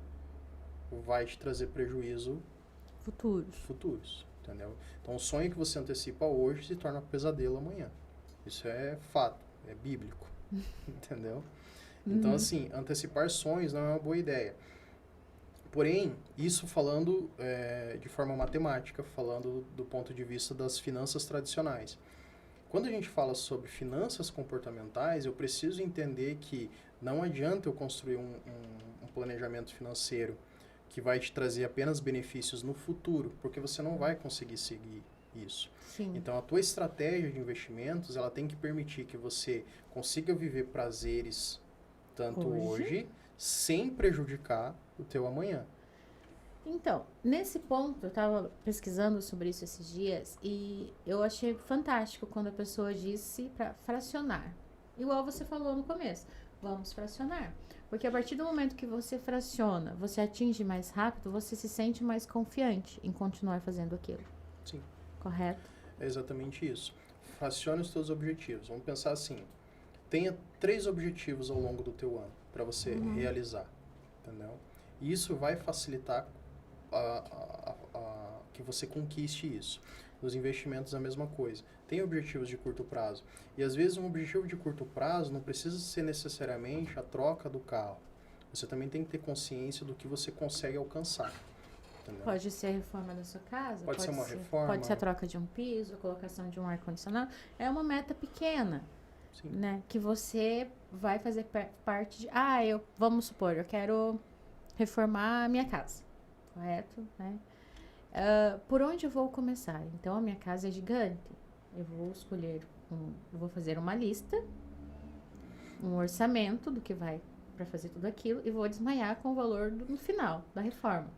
vai te trazer prejuízo futuros. Entendeu? Então, o sonho que você antecipa hoje se torna pesadelo amanhã. Isso é fato, é bíblico, entendeu? Então, assim, antecipar sonhos não é uma boa ideia. Porém, isso falando de forma matemática, falando do ponto de vista das finanças tradicionais. Quando a gente fala sobre finanças comportamentais, eu preciso entender que não adianta eu construir um planejamento financeiro que vai te trazer apenas benefícios no futuro, porque você não vai conseguir seguir isso. Sim. Então, a tua estratégia de investimentos, ela tem que permitir que você consiga viver prazeres tanto hoje sem prejudicar o teu amanhã. Então, nesse ponto, eu estava pesquisando sobre isso esses dias e eu achei fantástico quando a pessoa disse para fracionar. Igual você falou no começo, vamos fracionar. Porque a partir do momento que você fraciona, você atinge mais rápido, você se sente mais confiante em continuar fazendo aquilo. Sim. Correto? É exatamente isso. Fracione os teus objetivos. Vamos pensar assim, tenha 3 objetivos ao longo do teu ano para você realizar, entendeu? E isso vai facilitar que você conquiste isso. Nos investimentos, a mesma coisa. Tem objetivos de curto prazo. E, às vezes, um objetivo de curto prazo não precisa ser necessariamente a troca do carro. Você também tem que ter consciência do que você consegue alcançar. Entendeu? Pode ser a reforma da sua casa. Pode ser uma reforma. Pode ser a troca de um piso, a colocação de um ar-condicionado. É uma meta pequena. Sim. Né? Que você vai fazer parte de... vamos supor, eu quero reformar a minha casa. Correto? Né? Por onde eu vou começar? Então, a minha casa é gigante. Eu vou escolher, eu vou fazer uma lista, um orçamento do que vai para fazer tudo aquilo e vou desmaiar com o valor no final da reforma.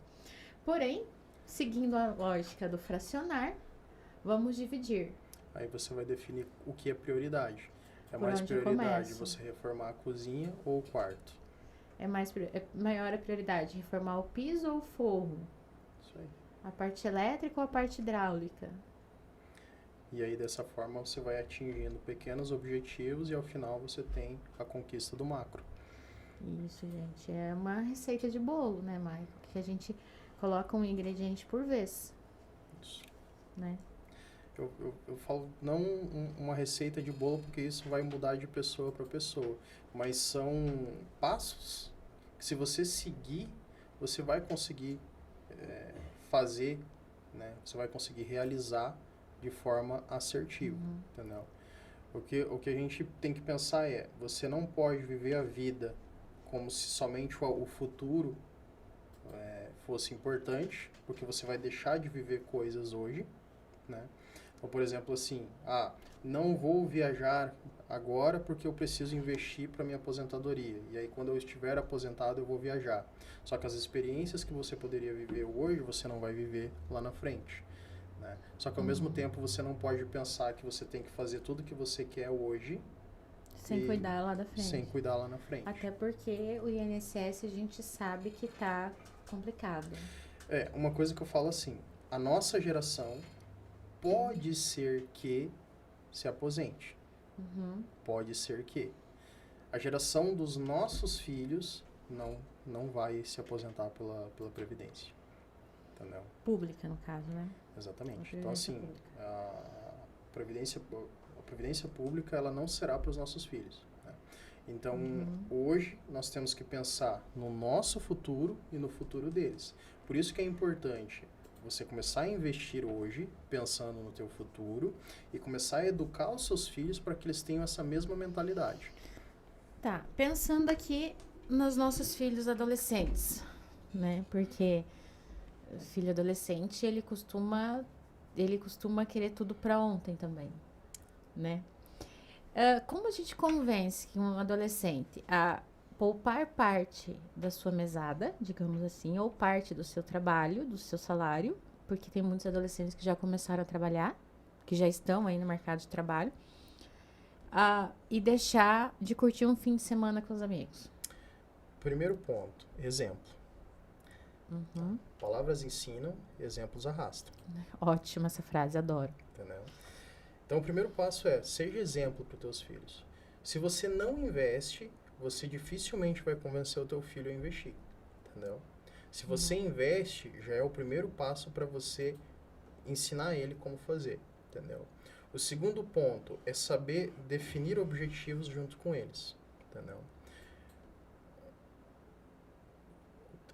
Porém, seguindo a lógica do fracionar, vamos dividir. Aí você vai definir o que é prioridade. É Por mais onde eu prioridade começo? você reformar a cozinha ou o quarto? É maior a prioridade reformar o piso ou o forro? Isso aí. A parte elétrica ou a parte hidráulica? E aí, dessa forma, você vai atingindo pequenos objetivos e, ao final, você tem a conquista do macro. Isso, gente. É uma receita de bolo, né, Maicon? Que a gente coloca um ingrediente por vez. Isso. Né? Eu falo não uma receita de bolo, porque isso vai mudar de pessoa para pessoa. Mas são passos que, se você seguir, você vai conseguir fazer, né? Você vai conseguir realizar de forma assertiva, entendeu? O que a gente tem que pensar é, você não pode viver a vida como se somente o futuro fosse importante, porque você vai deixar de viver coisas hoje, né? Então, por exemplo, assim, não vou viajar agora porque eu preciso investir para minha aposentadoria. E aí, quando eu estiver aposentado, eu vou viajar. Só que as experiências que você poderia viver hoje, você não vai viver lá na frente. Né? Só que, ao mesmo tempo, você não pode pensar que você tem que fazer tudo que você quer hoje sem cuidar lá da frente. Sem cuidar lá na frente. Até porque o INSS a gente sabe que tá complicado. Uma coisa que eu falo assim, a nossa geração pode ser que se aposente. Pode ser que. A geração dos nossos filhos não vai se aposentar pela Previdência. Entendeu? Pública, no caso, né? Exatamente. Então, assim, a Previdência Pública, ela não será para os nossos filhos. Né? Então, hoje, nós temos que pensar no nosso futuro e no futuro deles. Por isso que é importante você começar a investir hoje, pensando no teu futuro, e começar a educar os seus filhos para que eles tenham essa mesma mentalidade. Tá, pensando aqui nos nossos filhos adolescentes, né? Porque o filho adolescente, ele costuma querer tudo para ontem também, né? Como a gente convence um adolescente a poupar parte da sua mesada, digamos assim, ou parte do seu trabalho, do seu salário, porque tem muitos adolescentes que já começaram a trabalhar, que já estão aí no mercado de trabalho, e deixar de curtir um fim de semana com os amigos? Primeiro ponto, exemplo. Palavras ensinam, exemplos arrastam. Ótima essa frase, adoro. Entendeu? Então, o primeiro passo é, seja exemplo para os teus filhos. Se você não investe, você dificilmente vai convencer o teu filho a investir, entendeu? Se você investe, já é o primeiro passo para você ensinar ele como fazer, entendeu? O segundo ponto é saber definir objetivos junto com eles, entendeu?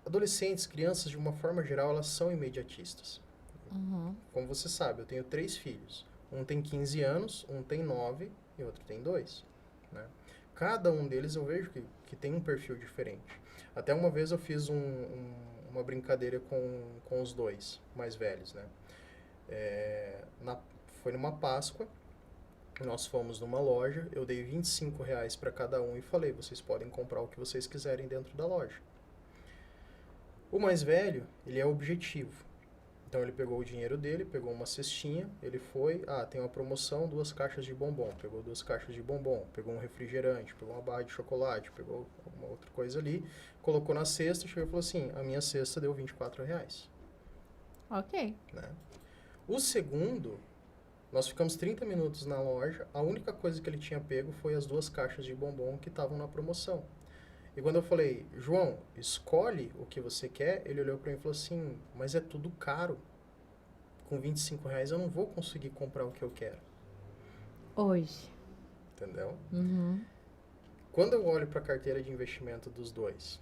Adolescentes, crianças, de uma forma geral, elas são imediatistas. Como você sabe, eu tenho 3 filhos. Um tem 15 anos, um tem 9 e outro tem 2, né? Cada um deles eu vejo que tem um perfil diferente. Até uma vez eu fiz uma brincadeira com os dois mais velhos, né? Foi numa Páscoa, nós fomos numa loja, eu dei R$ 25 para cada um e falei, vocês podem comprar o que vocês quiserem dentro da loja. O mais velho, ele é objetivo. Então ele pegou o dinheiro dele, pegou uma cestinha, ele foi, tem uma promoção, 2 caixas de bombom, pegou 2 caixas de bombom, pegou um refrigerante, pegou uma barra de chocolate, pegou alguma outra coisa ali, colocou na cesta, chegou e falou assim, a minha cesta deu R$ 24. Ok. Né? O segundo, nós ficamos 30 minutos na loja, a única coisa que ele tinha pego foi as 2 caixas de bombom que estavam na promoção. E quando eu falei, João, escolhe o que você quer, ele olhou para mim e falou assim, mas é tudo caro. Com R$ 25 eu não vou conseguir comprar o que eu quero. Hoje. Entendeu? Uhum. Quando eu olho para a carteira de investimento dos dois,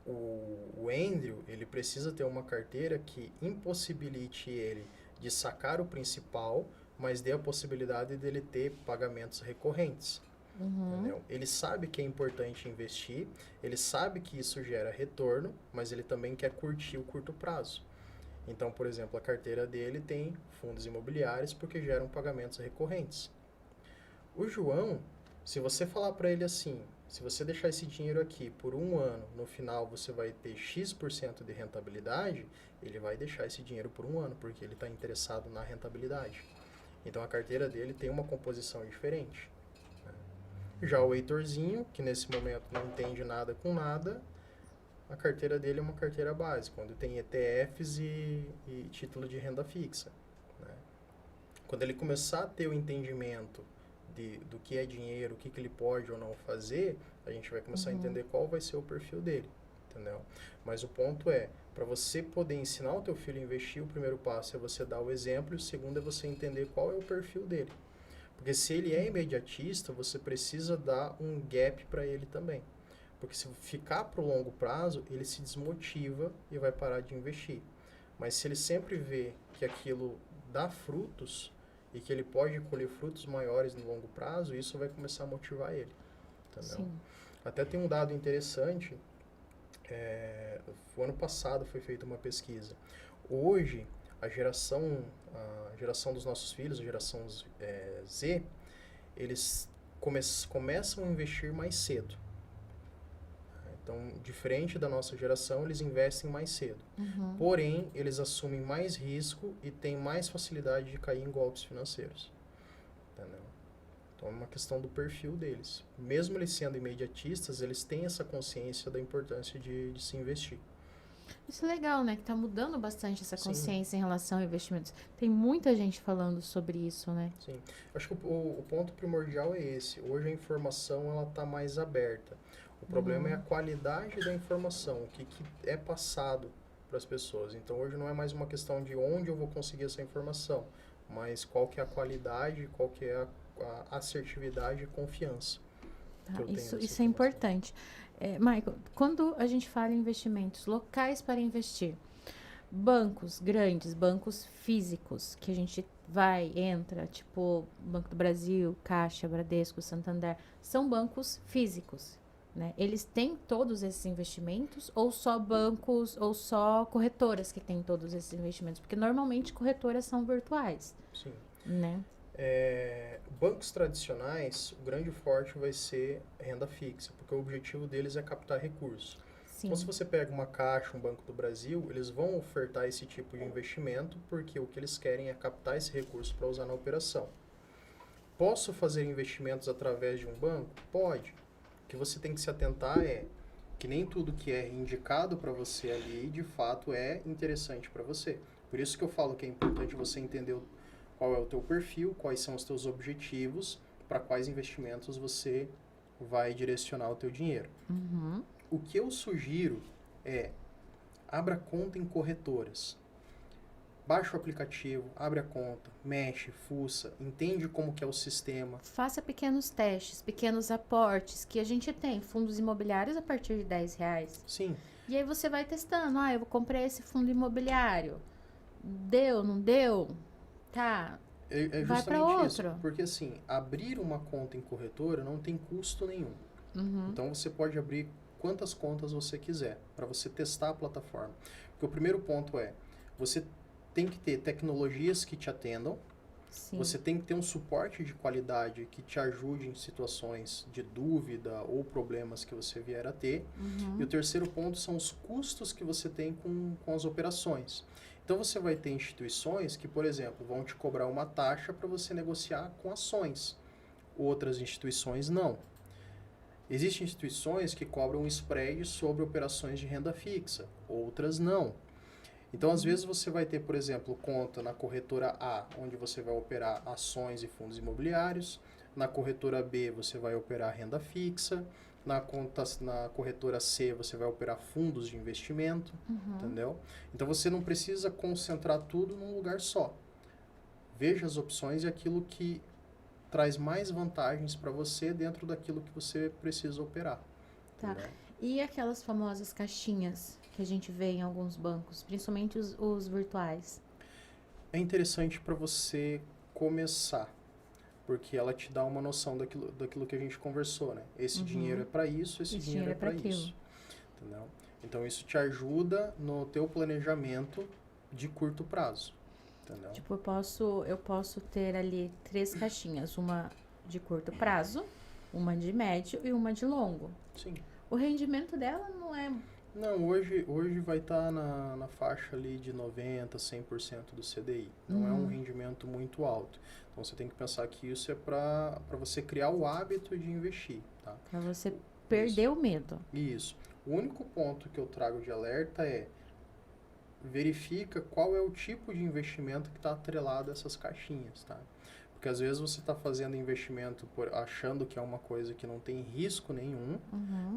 o Andrew, ele precisa ter uma carteira que impossibilite ele de sacar o principal, mas dê a possibilidade dele ter pagamentos recorrentes. Entendeu? Ele sabe que é importante investir, ele sabe que isso gera retorno, mas ele também quer curtir o curto prazo. Então, por exemplo, a carteira dele tem fundos imobiliários porque geram pagamentos recorrentes. O João, se você falar para ele assim, se você deixar esse dinheiro aqui por 1 ano, no final você vai ter X% de rentabilidade, ele vai deixar esse dinheiro por 1 ano, porque ele está interessado na rentabilidade. Então, a carteira dele tem uma composição diferente. Já o Heitorzinho, que nesse momento não entende nada com nada, a carteira dele é uma carteira básica, onde tem ETFs e título de renda fixa. Né? Quando ele começar a ter o entendimento do que é dinheiro, o que ele pode ou não fazer, a gente vai começar a entender qual vai ser o perfil dele. Entendeu? Mas o ponto é, para você poder ensinar o teu filho a investir, o primeiro passo é você dar o exemplo e o segundo é você entender qual é o perfil dele. Porque se ele é imediatista, você precisa dar um gap para ele também. Porque se ficar para o longo prazo, ele se desmotiva e vai parar de investir. Mas se ele sempre vê que aquilo dá frutos e que ele pode colher frutos maiores no longo prazo, isso vai começar a motivar ele. Entendeu? Sim. Até tem um dado interessante. O ano passado foi feita uma pesquisa. Hoje, a geração dos nossos filhos, a geração Z, eles começam a investir mais cedo. Então, diferente da nossa geração, eles investem mais cedo. Porém, eles assumem mais risco e têm mais facilidade de cair em golpes financeiros. Entendeu? Então, é uma questão do perfil deles. Mesmo eles sendo imediatistas, eles têm essa consciência da importância de se investir. Isso é legal, né? Que tá mudando bastante essa consciência em relação a investimentos. Tem muita gente falando sobre isso, né? Sim. Acho que o ponto primordial é esse. Hoje a informação, ela tá mais aberta. O problema é a qualidade da informação, o que é passado para as pessoas. Então, hoje não é mais uma questão de onde eu vou conseguir essa informação, mas qual que é a qualidade, qual que é a assertividade e confiança. Isso é importante. Michael, quando a gente fala em investimentos, locais para investir, bancos grandes, bancos físicos, que a gente entra, tipo Banco do Brasil, Caixa, Bradesco, Santander, são bancos físicos, né? Eles têm todos esses investimentos ou só bancos ou só corretoras que têm todos esses investimentos? Porque normalmente corretoras são virtuais. Sim. Né? Bancos tradicionais, o grande forte vai ser renda fixa, porque o objetivo deles é captar recursos. Sim. Então, se você pega uma Caixa, um Banco do Brasil, eles vão ofertar esse tipo de investimento porque o que eles querem é captar esse recurso para usar na operação. Posso fazer investimentos através de um banco? Pode. O que você tem que se atentar é que nem tudo que é indicado para você ali, de fato, é interessante para você. Por isso que eu falo que é importante você entender qual é o teu perfil, quais são os teus objetivos, para quais investimentos você vai direcionar o teu dinheiro. O que eu sugiro é abra conta em corretoras. Baixa o aplicativo, abre a conta, mexe, fuça, entende como que é o sistema. Faça pequenos testes, pequenos aportes, que a gente tem fundos imobiliários a partir de R$10. Sim. E aí você vai testando, eu comprei esse fundo imobiliário. Deu, não deu? Tá. Vai para outro. Isso, porque assim, abrir uma conta em corretora não tem custo nenhum. Então você pode abrir quantas contas você quiser, para você testar a plataforma. Porque o primeiro ponto é, você tem que ter tecnologias que te atendam, Sim. você tem que ter um suporte de qualidade que te ajude em situações de dúvida ou problemas que você vier a ter. E o terceiro ponto são os custos que você tem com as operações. Então, você vai ter instituições que, por exemplo, vão te cobrar uma taxa para você negociar com ações. Outras instituições não. Existem instituições que cobram um spread sobre operações de renda fixa, outras não. Então, às vezes, você vai ter, por exemplo, conta na corretora A, onde você vai operar ações e fundos imobiliários. Na corretora B, você vai operar renda fixa. Na corretora C, você vai operar fundos de investimento, entendeu? Então, você não precisa concentrar tudo num lugar só. Veja as opções e aquilo que traz mais vantagens para você dentro daquilo que você precisa operar. Tá. Entendeu? E aquelas famosas caixinhas que a gente vê em alguns bancos, principalmente os virtuais? É interessante para você começar, porque ela te dá uma noção daquilo que a gente conversou, né? Esse dinheiro é para isso, esse dinheiro é para isso. Entendeu? Então, isso te ajuda no teu planejamento de curto prazo. Entendeu? Tipo, eu posso ter ali 3 caixinhas, uma de curto prazo, uma de médio e uma de longo. Sim. O rendimento dela não é... Não, hoje vai estar na faixa ali de 90%, 100% do CDI. Não é um rendimento muito alto. Então, você tem que pensar que isso é para você criar o hábito de investir. Tá? Para você perder o medo. Isso. O único ponto que eu trago de alerta é verifica qual é o tipo de investimento que está atrelado a essas caixinhas, tá? Porque às vezes você está fazendo investimento achando que é uma coisa que não tem risco nenhum,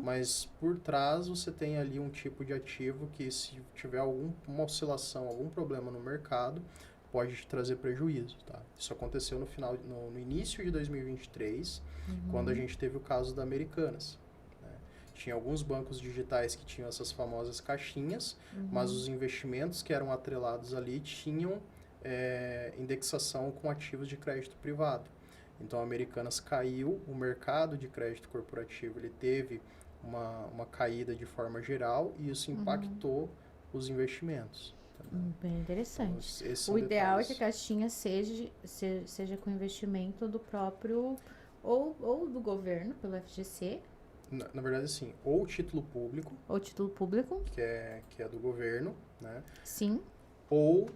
mas por trás você tem ali um tipo de ativo que, se tiver alguma oscilação, algum problema no mercado, pode te trazer prejuízo, tá? Isso aconteceu no início de 2023, quando a gente teve o caso da Americanas. Tinha alguns bancos digitais que tinham essas famosas caixinhas, mas os investimentos que eram atrelados ali tinham indexação com ativos de crédito privado. Então, a Americanas caiu, o mercado de crédito corporativo ele teve uma caída de forma geral e isso impactou os investimentos. Bem interessante. Então, o ideal é que a caixinha seja com investimento do próprio, ou do governo, pelo FGC. Na verdade, assim, ou título público. Ou título público. Que é do governo, né? Sim. Ou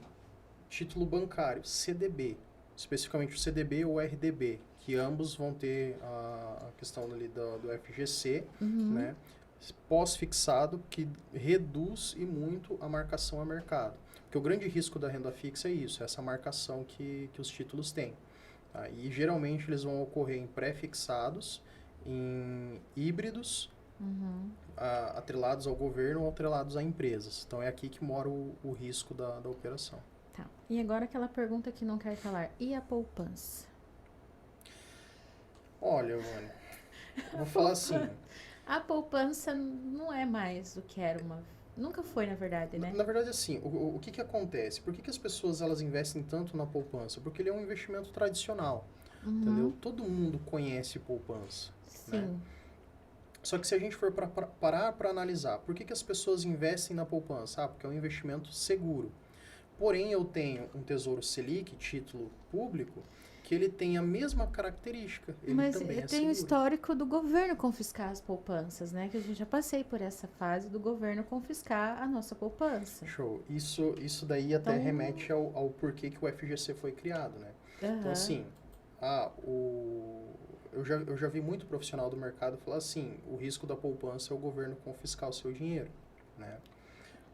título bancário, CDB. Especificamente o CDB ou o RDB, que ambos vão ter a questão ali do FGC, né? Pós-fixado, que reduz e muito a marcação a mercado. Porque o grande risco da renda fixa é isso, essa marcação que os títulos têm. Tá? E geralmente eles vão ocorrer em pré-fixados, em híbridos, atrelados ao governo ou atrelados a empresas. Então, é aqui que mora o risco da operação. Tá. E agora aquela pergunta que não quer calar. E a poupança? Olha, mano, eu vou falar assim... A poupança não é mais o que era Nunca foi, na verdade, né? Na verdade, assim, o que acontece? Por que as pessoas elas investem tanto na poupança? Porque ele é um investimento tradicional, entendeu? Todo mundo conhece poupança. Sim. Né? Só que se a gente for parar para analisar, por que as pessoas investem na poupança? Porque é um investimento seguro. Porém, eu tenho um Tesouro Selic, título público, que ele tem a mesma característica. Ele Mas também é tem o seguro. histórico do governo confiscar as poupanças, né? Que a gente já passei por essa fase do governo confiscar a nossa poupança. Show. Isso daí até remete ao porquê que o FGC foi criado, né? Então, assim, eu já vi muito profissional do mercado falar assim, o risco da poupança é o governo confiscar o seu dinheiro, né?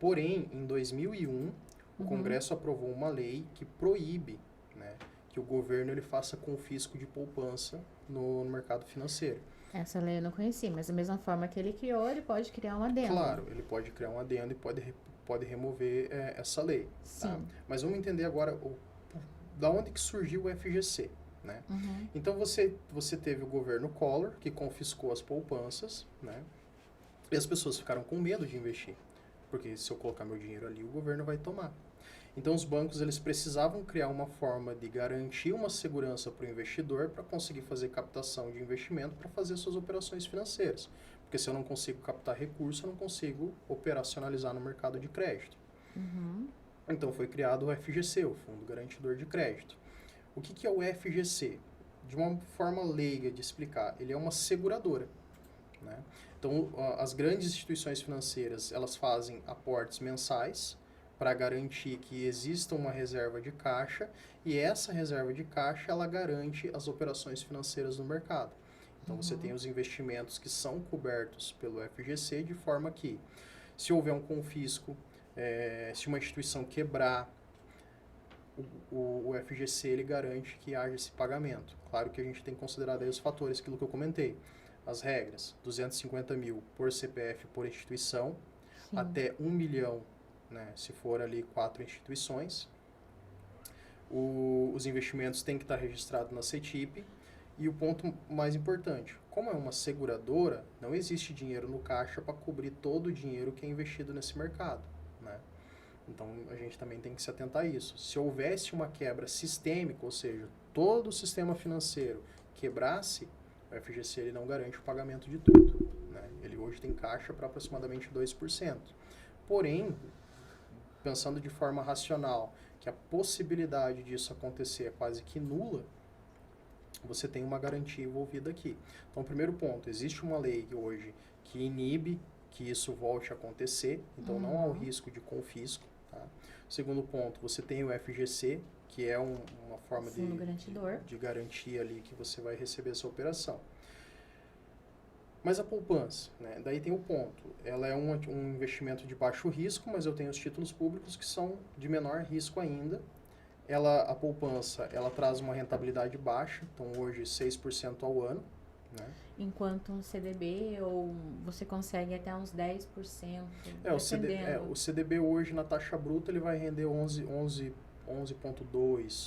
Porém, em 2001, o Congresso aprovou uma lei que proíbe, né, que o governo ele faça confisco de poupança no mercado financeiro. Essa lei eu não conheci, mas da mesma forma que ele criou, ele pode criar um adendo. Claro, ele pode criar um adendo e pode remover essa lei. Sim. Tá? Mas vamos entender agora da onde que surgiu o FGC. Né? Então, você teve o governo Collor, que confiscou as poupanças, né? E as pessoas ficaram com medo de investir, porque se eu colocar meu dinheiro ali, o governo vai tomar. Então, os bancos eles precisavam criar uma forma de garantir uma segurança para o investidor para conseguir fazer captação de investimento para fazer suas operações financeiras. Porque se eu não consigo captar recurso, eu não consigo operacionalizar no mercado de crédito. Então foi criado o FGC, o Fundo Garantidor de Crédito. O que é o FGC? De uma forma leiga de explicar, ele é uma seguradora, né? Então, as grandes instituições financeiras, elas fazem aportes mensais para garantir que exista uma reserva de caixa, e essa reserva de caixa, ela garante as operações financeiras no mercado. Então, você tem os investimentos que são cobertos pelo FGC, de forma que, se houver um confisco, se uma instituição quebrar, o FGC ele garante que haja esse pagamento. Claro que a gente tem que considerar daí os fatores, aquilo que eu comentei. As regras, 250 mil por CPF por instituição, sim, até 1 milhão, né, se for ali 4 instituições. Os investimentos têm que estar registrados na CETIP. E o ponto mais importante, como é uma seguradora, não existe dinheiro no caixa para cobrir todo o dinheiro que é investido nesse mercado, né? Então, a gente também tem que se atentar a isso. Se houvesse uma quebra sistêmica, ou seja, todo o sistema financeiro quebrasse, o FGC ele não garante o pagamento de tudo, né? Ele hoje tem caixa para aproximadamente 2%. Porém, pensando de forma racional, que a possibilidade disso acontecer é quase que nula, você tem uma garantia envolvida aqui. Então, primeiro ponto, existe uma lei hoje que inibe que isso volte a acontecer, então não há o risco de confisco. Tá? Segundo ponto, você tem o FGC, que é uma forma de garantia ali que você vai receber essa operação. Mas a poupança, né? Daí tem o ponto, ela é um investimento de baixo risco, mas eu tenho os títulos públicos que são de menor risco ainda. A poupança, ela traz uma rentabilidade baixa, então hoje 6% ao ano, né? Enquanto um CDB, ou você consegue até uns 10%, o CDB hoje na taxa bruta ele vai render 11,2%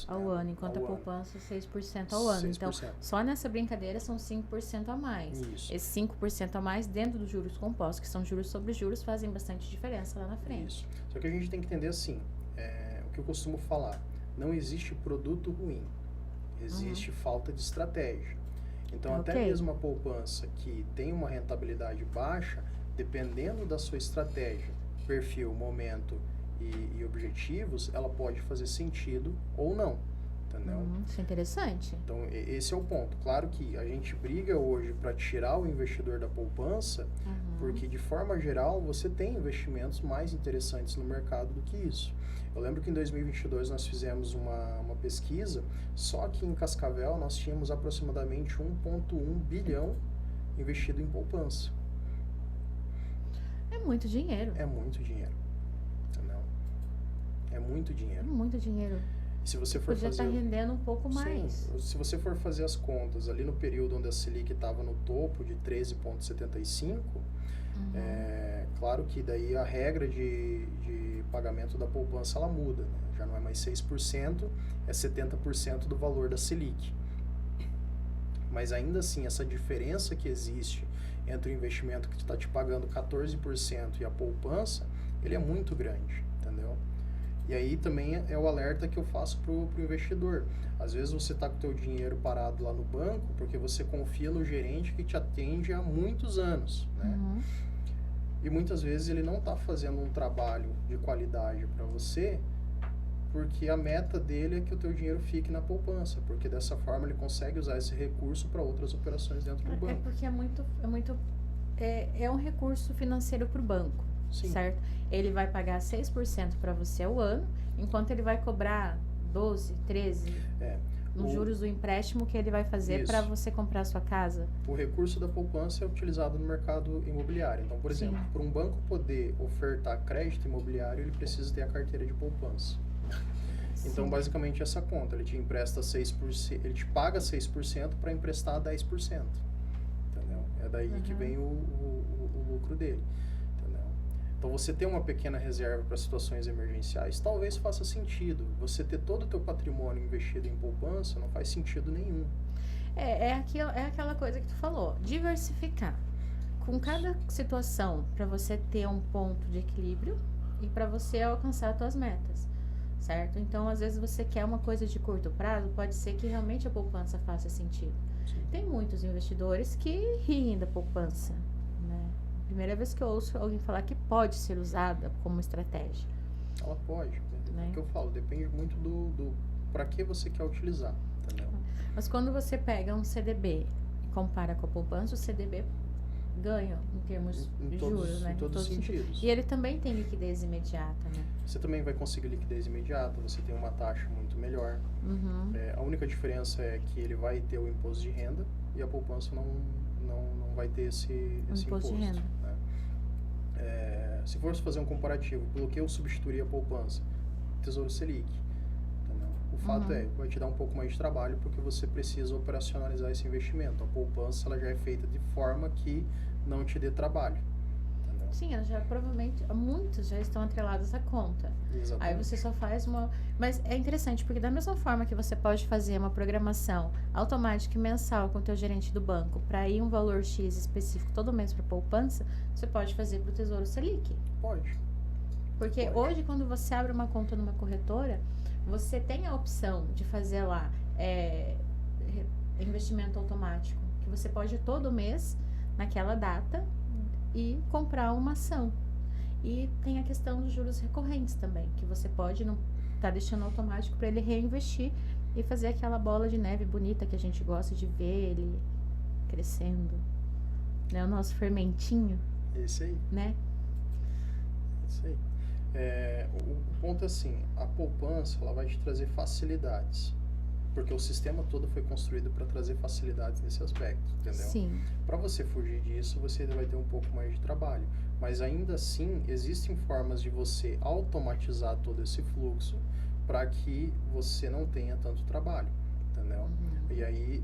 ao ano, enquanto a poupança 6% ao ano. 6%. Então, só nessa brincadeira são 5% a mais. Isso. Esse 5% a mais dentro dos juros compostos, que são juros sobre juros, fazem bastante diferença lá na frente. Isso. Só que a gente tem que entender assim, o que eu costumo falar, não existe produto ruim, existe falta de estratégia. Então, até mesmo a poupança que tem uma rentabilidade baixa, dependendo da sua estratégia, perfil, momento e objetivos, ela pode fazer sentido ou não, entendeu? Isso é interessante. Então, esse é o ponto. Claro que a gente briga hoje para tirar o investidor da poupança, porque, de forma geral, você tem investimentos mais interessantes no mercado do que isso. Eu lembro que em 2022 nós fizemos uma pesquisa, só que em Cascavel nós tínhamos aproximadamente 1,1 bilhão investido em poupança. É muito dinheiro. É muito dinheiro. Entendeu? É muito dinheiro. É muito dinheiro. Se você for podia estar rendendo um pouco mais. Sim, se você for fazer as contas, ali no período onde a Selic estava no topo de 13,75, claro que daí a regra de pagamento da poupança ela muda, né? Já não é mais 6%, é 70% do valor da Selic. Mas ainda assim, essa diferença que existe entre o investimento que está te pagando 14% e a poupança, ele é muito grande, entendeu? E aí também é o alerta que eu faço pro investidor. Às vezes você está com o teu dinheiro parado lá no banco porque você confia no gerente que te atende há muitos anos, né? E muitas vezes ele não está fazendo um trabalho de qualidade para você porque a meta dele é que o teu dinheiro fique na poupança, porque dessa forma ele consegue usar esse recurso para outras operações dentro do banco. É porque é um recurso financeiro para o banco. Sim. Certo? Ele vai pagar 6% para você ao ano, enquanto ele vai cobrar 12, 13 nos juros do empréstimo que ele vai fazer para você comprar a sua casa. O recurso da poupança é utilizado no mercado imobiliário. Então, por exemplo, para um banco poder ofertar crédito imobiliário, ele precisa ter a carteira de poupança. Então, basicamente, essa conta, ele te empresta 6%, ele te paga 6% para emprestar 10%. Entendeu? É daí que vem o lucro dele. Então, você ter uma pequena reserva para situações emergenciais talvez faça sentido. Você ter todo o teu patrimônio investido em poupança não faz sentido nenhum. É aquela coisa que tu falou, diversificar. Com cada situação, para você ter um ponto de equilíbrio e para você alcançar as tuas metas, certo? Então, às vezes você quer uma coisa de curto prazo, pode ser que realmente a poupança faça sentido. Sim. Tem muitos investidores que riem da poupança, né? primeira vez que eu ouço alguém falar que pode ser usada como estratégia. Ela pode, Né? é o que eu falo, depende muito do para que você quer utilizar, entendeu? Mas quando você pega um CDB e compara com a poupança, o CDB ganha em termos de juros, né? Em todos os sentidos. E ele também tem liquidez imediata, né? Você também vai conseguir liquidez imediata, você tem uma taxa muito melhor. Uhum. A única diferença é que ele vai ter o imposto de renda e a poupança não vai ter esse imposto de renda. Né? Se fosse fazer um comparativo, pelo que eu substituiria a poupança? Tesouro Selic. Entendeu? O fato vai te dar um pouco mais de trabalho porque você precisa operacionalizar esse investimento. A poupança ela já é feita de forma que não te dê trabalho. Entendeu? Sim, ela já provavelmente, muitos já estão atrelados à conta. Exatamente. Aí você só faz uma... Mas é interessante, porque da mesma forma que você pode fazer uma programação automática e mensal com o teu gerente do banco para ir um valor X específico todo mês para poupança, você pode fazer para o Tesouro Selic. Pode. Porque hoje, quando você abre uma conta numa corretora, você tem a opção de fazer lá investimento automático, que você pode todo mês, naquela data, e comprar uma ação. E tem a questão dos juros recorrentes também, que você pode não tá deixando automático para ele reinvestir e fazer aquela bola de neve bonita que a gente gosta de ver ele crescendo, né? O nosso fermentinho. Esse aí. Né? Isso aí. O ponto é assim, a poupança ela vai te trazer facilidades, porque o sistema todo foi construído para trazer facilidades nesse aspecto, entendeu? Sim. Para você fugir disso, você vai ter um pouco mais de trabalho, mas ainda assim existem formas de você automatizar todo esse fluxo para que você não tenha tanto trabalho, entendeu? E aí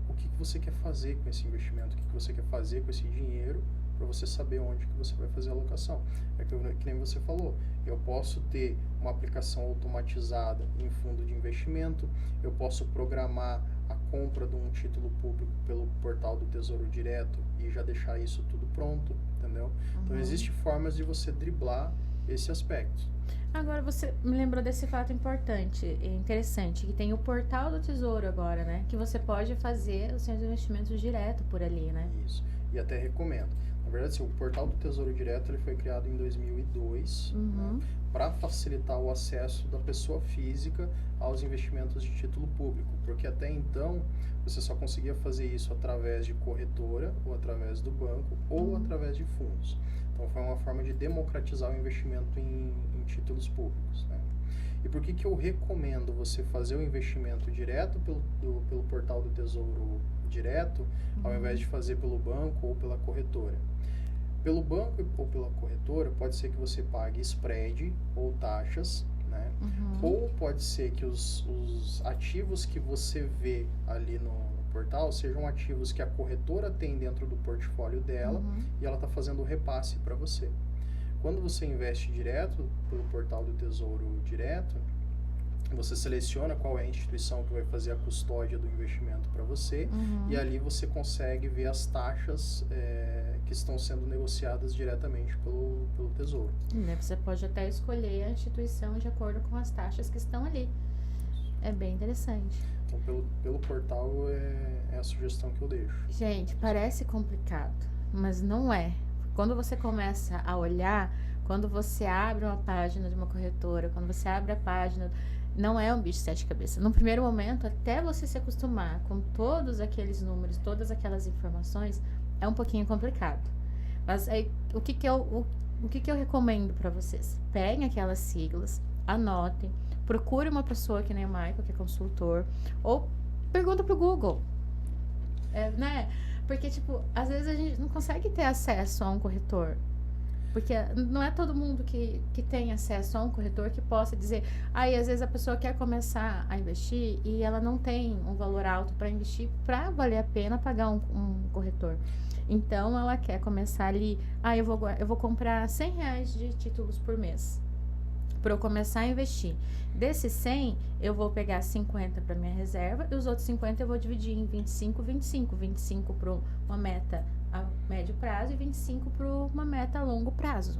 o que você quer fazer com esse investimento, o que você quer fazer com esse dinheiro, para você saber onde que você vai fazer a alocação. Que nem você falou, eu posso ter uma aplicação automatizada em fundo de investimento, eu posso programar a compra de um título público pelo portal do Tesouro Direto e já deixar isso tudo pronto, entendeu? Então, existem formas de você driblar esse aspecto. Agora, você me lembrou desse fato importante e interessante, que tem o portal do Tesouro agora, né? Que você pode fazer os seus investimentos direto por ali, né? Isso, e até recomendo. Na verdade, o portal do Tesouro Direto ele foi criado em 2002, né, para facilitar o acesso da pessoa física aos investimentos de título público, porque até então você só conseguia fazer isso através de corretora, ou através do banco, ou através de fundos. Então foi uma forma de democratizar o investimento em títulos públicos. Né? E por que eu recomendo você fazer o investimento direto pelo portal do Tesouro Direto, ao invés de fazer pelo banco ou pela corretora? Pelo banco ou pela corretora, pode ser que você pague spread ou taxas, né? Ou pode ser que os ativos que você vê ali no portal sejam ativos que a corretora tem dentro do portfólio dela e ela está fazendo o repasse para você. Quando você investe direto pelo portal do Tesouro Direto, você seleciona qual é a instituição que vai fazer a custódia do investimento para você e ali você consegue ver as taxas que estão sendo negociadas diretamente pelo Tesouro. Você pode até escolher a instituição de acordo com as taxas que estão ali. É bem interessante. Então, pelo portal é a sugestão que eu deixo. Gente, parece complicado, mas não é. Quando você começa a olhar, quando você abre uma página de uma corretora, quando você abre a página... Não é um bicho de sete cabeças. No primeiro momento, até você se acostumar com todos aqueles números, todas aquelas informações, é um pouquinho complicado. Mas aí, o que eu recomendo para vocês? Peguem aquelas siglas, anotem, procure uma pessoa que nem o Michael, que é consultor, ou pergunta pro Google. Né? Porque, tipo, às vezes a gente não consegue ter acesso a um corretor. Porque não é todo mundo que tem acesso a um corretor que possa dizer... Aí, às vezes, a pessoa quer começar a investir e ela não tem um valor alto para investir para valer a pena pagar um corretor. Então, ela quer começar ali... eu vou comprar R$100 de títulos por mês para eu começar a investir. Desses 100, eu vou pegar 50 para minha reserva e os outros 50 eu vou dividir em 25 para uma meta a médio prazo e 25 para uma meta a longo prazo.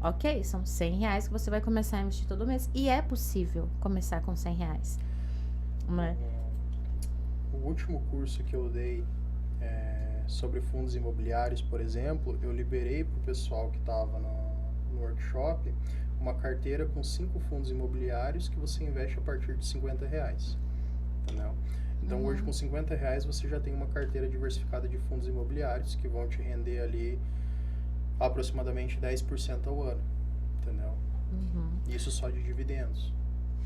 Ok? São R$100 que você vai começar a investir todo mês. E é possível começar com R$100. Né? O último curso que eu dei sobre fundos imobiliários, por exemplo, eu liberei para o pessoal que estava no workshop uma carteira com 5 fundos imobiliários que você investe a partir de R$50, entendeu? Então, hoje, com R$50, você já tem uma carteira diversificada de fundos imobiliários que vão te render ali aproximadamente 10% ao ano, entendeu? Isso só de dividendos,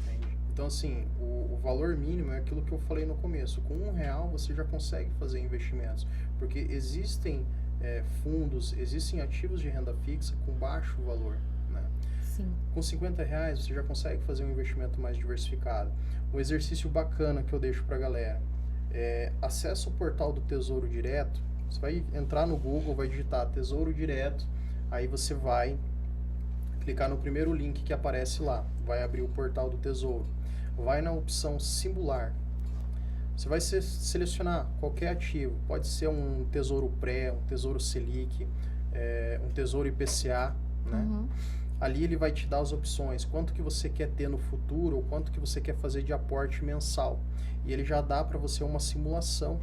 entende? Então, assim, o valor mínimo é aquilo que eu falei no começo. Com R$1 você já consegue fazer investimentos, porque existem fundos, existem ativos de renda fixa com baixo valor, né? Sim. Com R$50 você já consegue fazer um investimento mais diversificado. Um exercício bacana que eu deixo pra galera é acessa o portal do Tesouro Direto. Você vai entrar no Google, vai digitar Tesouro Direto, aí você vai clicar no primeiro link que aparece lá, vai abrir o portal do Tesouro. Vai na opção Simular. Você vai selecionar qualquer ativo, pode ser um Tesouro Pré, um Tesouro Selic, um Tesouro IPCA, né? Ali ele vai te dar as opções, quanto que você quer ter no futuro ou quanto que você quer fazer de aporte mensal. E ele já dá para você uma simulação,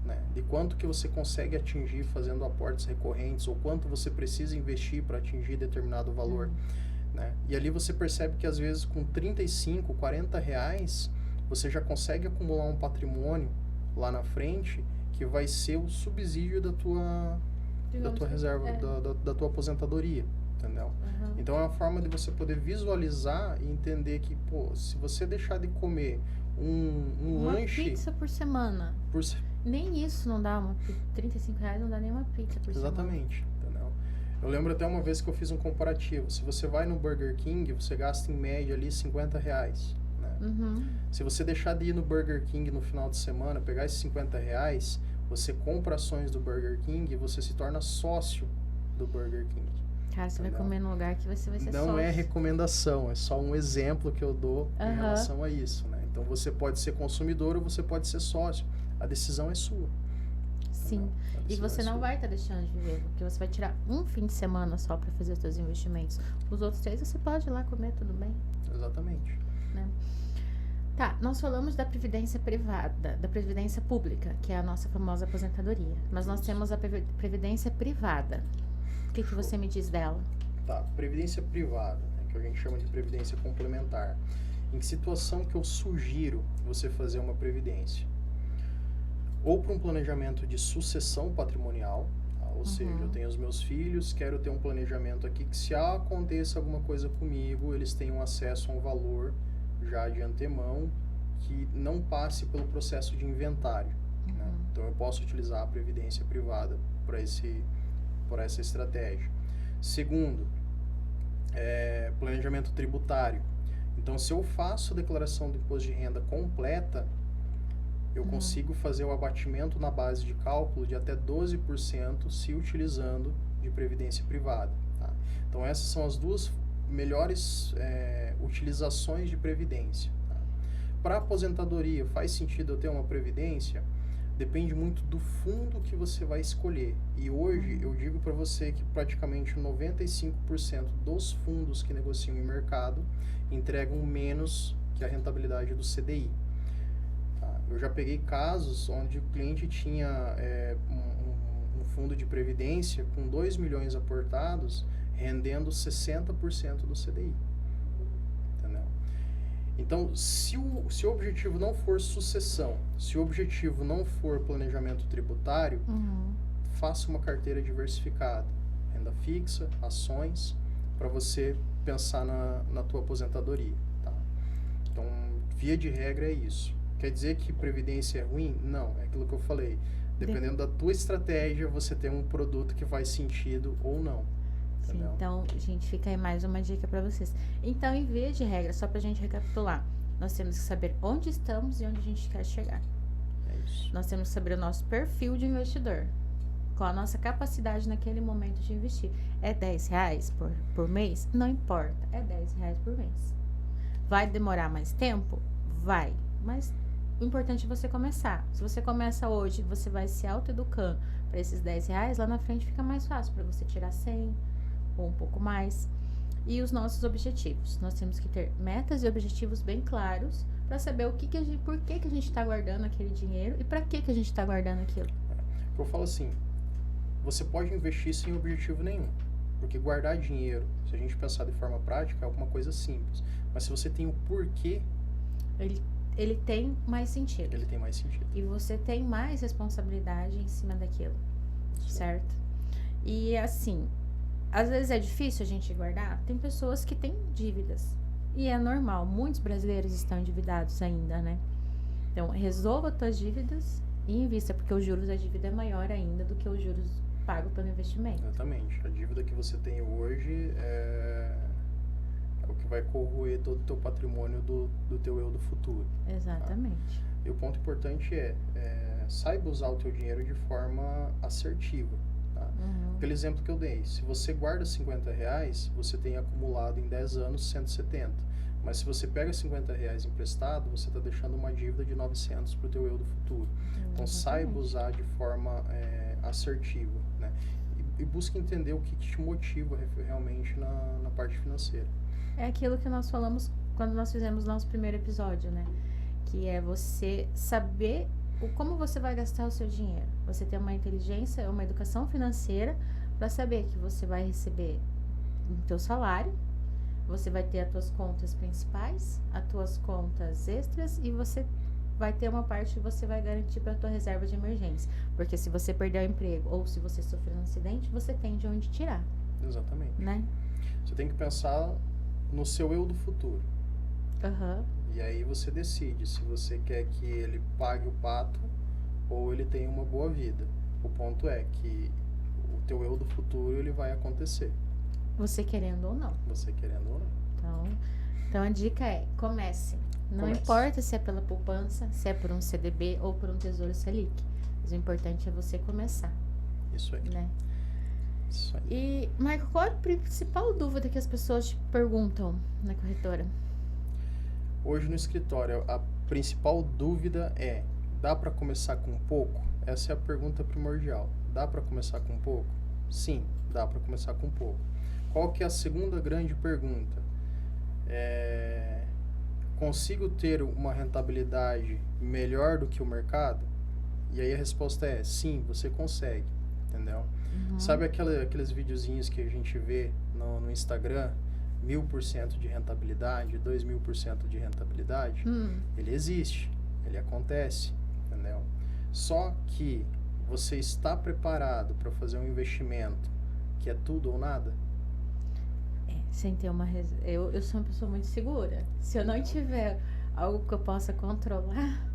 né, de quanto que você consegue atingir fazendo aportes recorrentes ou quanto você precisa investir para atingir determinado valor, né? E ali você percebe que às vezes com R$35, R$40 você já consegue acumular um patrimônio lá na frente que vai ser o subsídio da tua reserva, da tua aposentadoria, entendeu? Então é uma forma de você poder visualizar e entender que, pô, se você deixar de comer uma lanche... Uma pizza por semana. Nem isso não dá, R$35 não dá nem uma pizza por semana. Exatamente, entendeu? Eu lembro até uma vez que eu fiz um comparativo. Se você vai no Burger King, você gasta em média ali R$50, né? Se você deixar de ir no Burger King no final de semana, pegar esses R$50, você compra ações do Burger King e você se torna sócio do Burger King. Cara, você vai comer num lugar que você vai ser Não sócio. é recomendação, é só um exemplo que eu dou em relação a isso, né? Então você pode ser consumidor ou você pode ser sócio. A decisão é sua. Sim. E você não vai estar deixando de viver, porque você vai tirar um fim de semana só para fazer os seus investimentos. Os outros 3 você pode ir lá comer, tudo bem? Exatamente. Né? Tá, nós falamos da previdência privada, da previdência pública, que é a nossa famosa aposentadoria. Mas nós temos a previdência privada. O que você me diz dela? Tá, previdência privada, né, que a gente chama de previdência complementar. Em que situação que eu sugiro você fazer uma previdência? Ou para um planejamento de sucessão patrimonial, tá? Ou seja, eu tenho os meus filhos, quero ter um planejamento aqui que se aconteça alguma coisa comigo, eles tenham acesso a um valor já de antemão que não passe pelo processo de inventário, né? Então eu posso utilizar a previdência privada por essa estratégia. Segundo, planejamento tributário. Então, se eu faço a declaração do imposto de renda completa, eu consigo fazer o abatimento na base de cálculo de até 12% se utilizando de previdência privada, tá? Então, essas são as duas melhores utilizações de previdência, tá? Para aposentadoria, faz sentido eu ter uma previdência? Depende muito do fundo que você vai escolher. E hoje eu digo para você que praticamente 95% dos fundos que negociam em mercado entregam menos que a rentabilidade do CDI. Tá? Eu já peguei casos onde o cliente tinha um fundo de previdência com 2 milhões aportados rendendo 60% do CDI. Entendeu? Então, se o objetivo não for sucessão, se o objetivo não for planejamento tributário, faça uma carteira diversificada. Renda fixa, ações, para você pensar na tua aposentadoria. Tá? Então, via de regra é isso. Quer dizer que previdência é ruim? Não, é aquilo que eu falei. Dependendo da tua estratégia, você tem um produto que faz sentido ou não. Sim, então, gente, fica aí mais uma dica para vocês. Então, em via de regra, só pra gente recapitular, nós temos que saber onde estamos e onde a gente quer chegar. É isso. Nós temos que saber o nosso perfil de investidor, qual a nossa capacidade naquele momento de investir. É R$10 por mês? Não importa, é R$10 por mês. Vai demorar mais tempo? Vai, mas o importante é você começar. Se você começa hoje, você vai se autoeducando para esses R$10, lá na frente fica mais fácil para você tirar 100 ou um pouco mais. E os nossos objetivos. Nós temos que ter metas e objetivos bem claros para saber por que a gente está guardando aquele dinheiro e para que a gente está guardando aquilo. Eu falo assim, você pode investir sem objetivo nenhum. Porque guardar dinheiro, se a gente pensar de forma prática, é alguma coisa simples. Mas se você tem o porquê, Ele tem mais sentido. ele tem mais sentido. E você tem mais responsabilidade em cima daquilo, certo? E assim, às vezes é difícil a gente guardar. Tem pessoas que têm dívidas. E é normal, muitos brasileiros estão endividados ainda, né? Então, resolva as tuas dívidas e invista, porque os juros da dívida é maior ainda do que os juros pagos pelo investimento. Exatamente. A dívida que você tem hoje é o que vai corroer todo o teu patrimônio do teu eu do futuro. Exatamente. E o ponto importante saiba usar o teu dinheiro de forma assertiva. Tá? Aquele exemplo que eu dei, se você guarda R$50, você tem acumulado em 10 anos 170. Mas se você pega R$50 emprestado, você está deixando uma dívida de 900 para o teu eu do futuro. Então saiba usar de forma assertiva, né? E busque entender o que te motiva realmente na parte financeira. É aquilo que nós falamos quando nós fizemos nosso primeiro episódio, né? Que é você saber como você vai gastar o seu dinheiro. Você ter uma inteligência, uma educação financeira para saber que você vai receber o teu salário, você vai ter as tuas contas principais, as tuas contas extras e você vai ter uma parte que você vai garantir para a tua reserva de emergência. Porque se você perder o emprego ou se você sofrer um acidente, você tem de onde tirar. Exatamente. Né? Você tem que pensar no seu eu do futuro. E aí você decide se você quer que ele pague o pato ou ele tenha uma boa vida. O ponto é que o teu eu do futuro ele vai acontecer. Você querendo ou não. Você querendo ou não. Então a dica é, comece. Não importa se é pela poupança, se é por um CDB ou por um Tesouro Selic. Mas o importante é você começar. Isso aí. Né? Isso aí. E, Michael, qual é a principal dúvida que as pessoas te perguntam na corretora? Hoje no escritório, a principal dúvida é, dá para começar com pouco? Essa é a pergunta primordial. Dá para começar com pouco? Sim, dá para começar com pouco. Qual que é a segunda grande pergunta? Consigo ter uma rentabilidade melhor do que o mercado? E aí a resposta é sim, você consegue, entendeu? Sabe aqueles videozinhos que a gente vê no Instagram? 1000% de rentabilidade, 2000% de rentabilidade? Ele existe, ele acontece, entendeu? Só que você está preparado para fazer um investimento que é tudo ou nada? Sem ter uma reserva. Eu sou uma pessoa muito segura. Se eu não tiver algo que eu possa controlar,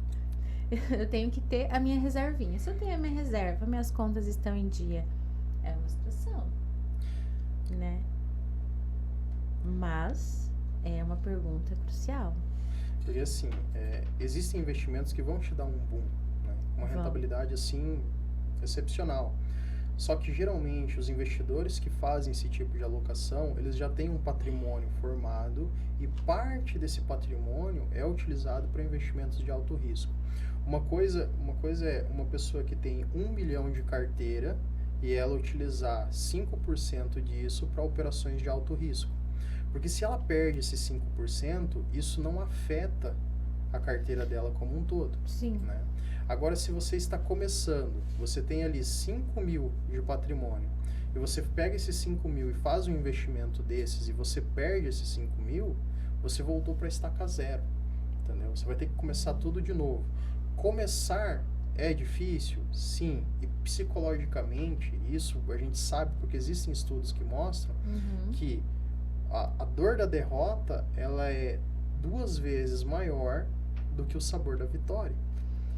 eu tenho que ter a minha reservinha. Se eu tenho a minha reserva, minhas contas estão em dia, é uma situação, né? Mas é uma pergunta crucial. Porque assim, existem investimentos que vão te dar um boom, né? Uma rentabilidade assim excepcional. Só que geralmente os investidores que fazem esse tipo de alocação, eles já têm um patrimônio formado e parte desse patrimônio é utilizado para investimentos de alto risco. Uma coisa é uma pessoa que tem 1 milhão de carteira e ela utilizar 5% disso para operações de alto risco. Porque se ela perde esses 5%, isso não afeta a carteira dela como um todo. Sim. Né? Agora, se você está começando, você tem ali 5 mil de patrimônio, e você pega esses 5 mil e faz um investimento desses, e você perde esses 5 mil, você voltou para estaca zero, entendeu? Você vai ter que começar tudo de novo. Começar é difícil? Sim. E psicologicamente, isso a gente sabe, porque existem estudos que mostram que a dor da derrota, ela é 2 vezes maior do que o sabor da vitória.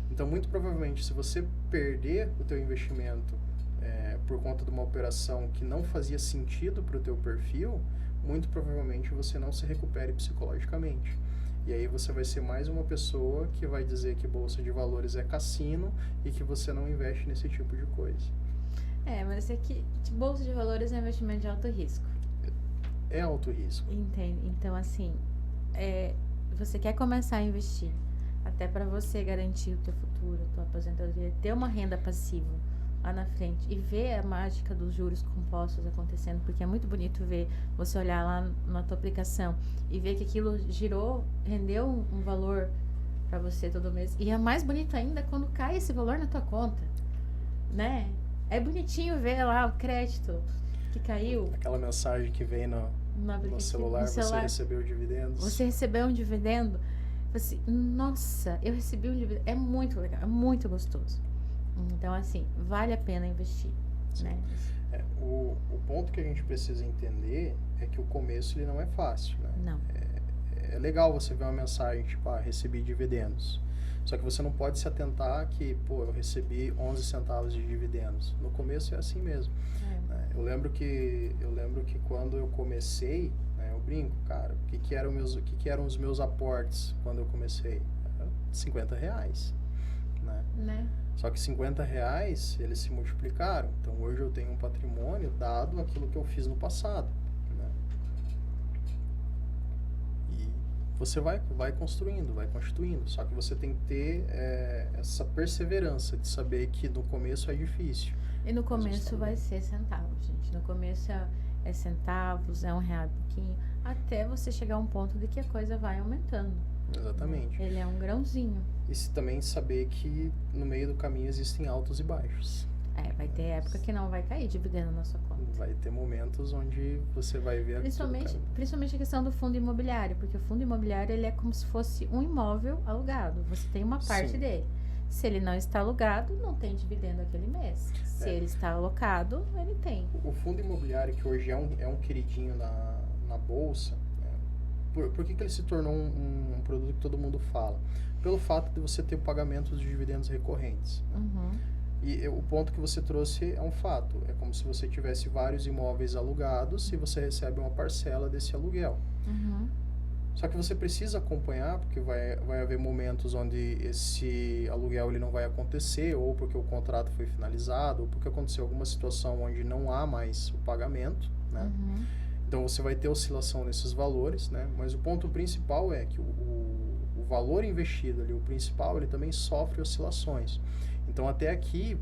Então, muito provavelmente, se você perder o teu investimento por conta de uma operação que não fazia sentido para o teu perfil, muito provavelmente você não se recupere psicologicamente. E aí você vai ser mais uma pessoa que vai dizer que bolsa de valores é cassino e que você não investe nesse tipo de coisa. Mas é que bolsa de valores é um investimento de alto risco. É alto risco. Entende? Então, assim, você quer começar a investir até para você garantir o teu futuro, a tua aposentadoria, ter uma renda passiva lá na frente e ver a mágica dos juros compostos acontecendo, porque é muito bonito ver, você olhar lá na tua aplicação e ver que aquilo rendeu um valor para você todo mês. E é mais bonito ainda quando cai esse valor na tua conta. né? É bonitinho ver lá o crédito que caiu Aquela mensagem que vem no celular, você recebeu dividendos. Você recebeu um dividendo. Assim, nossa, eu recebi um dividendo. É muito legal, é muito gostoso. Então, assim, vale a pena investir, né? O ponto que a gente precisa entender é que o começo ele não é fácil, né? Não. É legal você ver uma mensagem tipo, recebi dividendos. Só que você não pode se atentar que, eu recebi 11 centavos de dividendos. No começo é assim mesmo. Né? Eu lembro que quando eu comecei, né, eu brinco, cara, o que eram os meus aportes quando eu comecei? Era R$50, né? Só que R$50, eles se multiplicaram. Então, hoje eu tenho um patrimônio dado aquilo que eu fiz no passado. Né? E você vai construindo, vai constituindo. Só que você tem que ter essa perseverança de saber que no começo é difícil. E no começo vai ser centavos, gente. No começo é centavos, é R$1 e pouquinho, até você chegar a um ponto de que a coisa vai aumentando. Exatamente. Ele é um grãozinho. E também saber que no meio do caminho existem altos e baixos. Vai ter época que não vai cair dividendo na sua conta. Vai ter momentos onde você vai ver... Principalmente a questão do fundo imobiliário, porque o fundo imobiliário ele é como se fosse um imóvel alugado. Você tem uma parte dele. Se ele não está alugado, não tem dividendo aquele mês. Se ele está alocado, ele tem. O fundo imobiliário, que hoje é um queridinho na bolsa, por que ele se tornou um produto que todo mundo fala? Pelo fato de você ter pagamentos de dividendos recorrentes. Né? E o ponto que você trouxe é um fato. É como se você tivesse vários imóveis alugados e você recebe uma parcela desse aluguel. Só que você precisa acompanhar, porque vai haver momentos onde esse aluguel ele não vai acontecer, ou porque o contrato foi finalizado, ou porque aconteceu alguma situação onde não há mais o pagamento, né? Então, você vai ter oscilação nesses valores, né? Mas o ponto principal é que o valor investido ali, o principal, ele também sofre oscilações. Então, até aqui,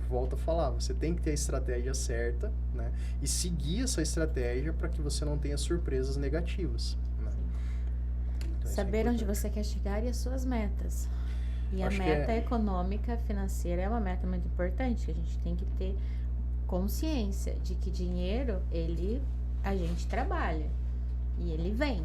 volto a falar, você tem que ter a estratégia certa, né? E seguir essa estratégia para que você não tenha surpresas negativas. Então, saber onde você quer chegar e as suas metas. E a meta econômica, financeira é uma meta muito importante. A gente tem que ter consciência de que dinheiro, a gente trabalha e ele vem.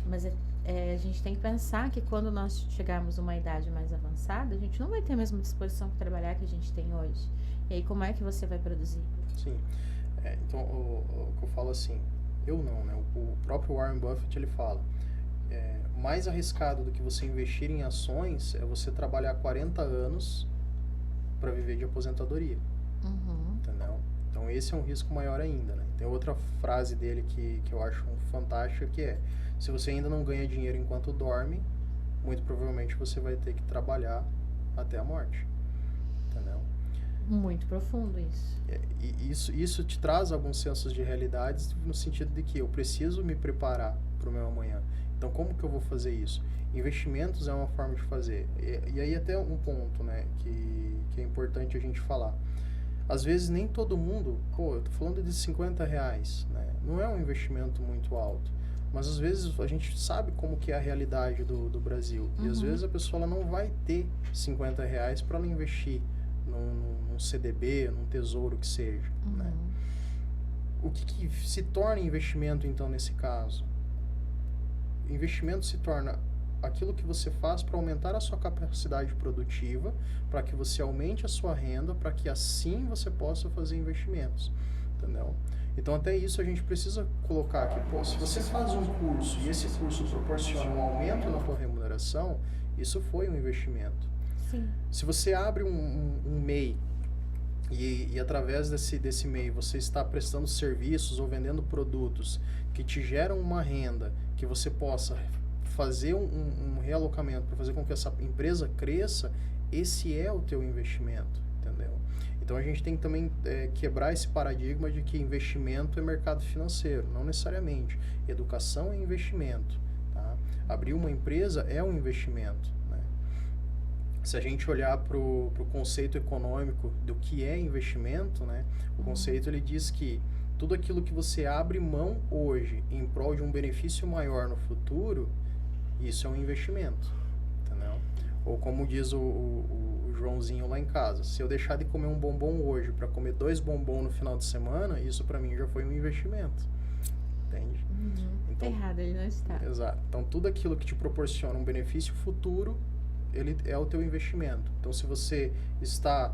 Mas a gente tem que pensar que quando nós chegarmos a uma idade mais avançada, a gente não vai ter a mesma disposição para trabalhar que a gente tem hoje. E aí, como é que você vai produzir? Sim. Então, o que eu falo assim, eu não, né? O próprio Warren Buffett, ele fala, mais arriscado do que você investir em ações é você trabalhar 40 anos para viver de aposentadoria. Entendeu? Então, esse é um risco maior ainda, né? Tem outra frase dele que eu acho fantástica, que é: se você ainda não ganha dinheiro enquanto dorme, muito provavelmente você vai ter que trabalhar até a morte. Entendeu? Muito profundo isso. E isso te traz alguns sensos de realidade, no sentido de que eu preciso me preparar para o meu amanhã. Então, como que eu vou fazer isso? Investimentos é uma forma de fazer. E aí até um ponto, né, que é importante a gente falar. Às vezes nem todo mundo, eu tô falando de R$50, né? Não é um investimento muito alto. Mas às vezes a gente sabe como que é a realidade do Brasil. E às vezes a pessoa ela não vai ter R$50 para ela investir num CDB, num tesouro que seja. Né? O que se torna investimento então nesse caso? Investimento se torna aquilo que você faz para aumentar a sua capacidade produtiva, para que você aumente a sua renda, para que assim você possa fazer investimentos, entendeu? Então, até isso a gente precisa colocar aqui, se você faz um curso e esse curso proporciona um aumento na tua remuneração, isso foi um investimento. Sim. Se você abre um MEI e através desse MEI você está prestando serviços ou vendendo produtos que te geram uma renda, que você possa fazer um realocamento para fazer com que essa empresa cresça, esse é o teu investimento, entendeu? Então, a gente tem que também quebrar esse paradigma de que investimento é mercado financeiro. Não necessariamente. Educação é investimento. Tá? Abrir uma empresa é um investimento. Né? Se a gente olhar para o conceito econômico do que é investimento, né? O conceito ele diz que tudo aquilo que você abre mão hoje em prol de um benefício maior no futuro, isso é um investimento. Entendeu? Ou como diz o Joãozinho lá em casa. Se eu deixar de comer um bombom hoje para comer 2 bombons no final de semana, isso para mim já foi um investimento. Entende? Então, errado ele não está. Exato. Então, tudo aquilo que te proporciona um benefício futuro, ele é o teu investimento. Então, se você está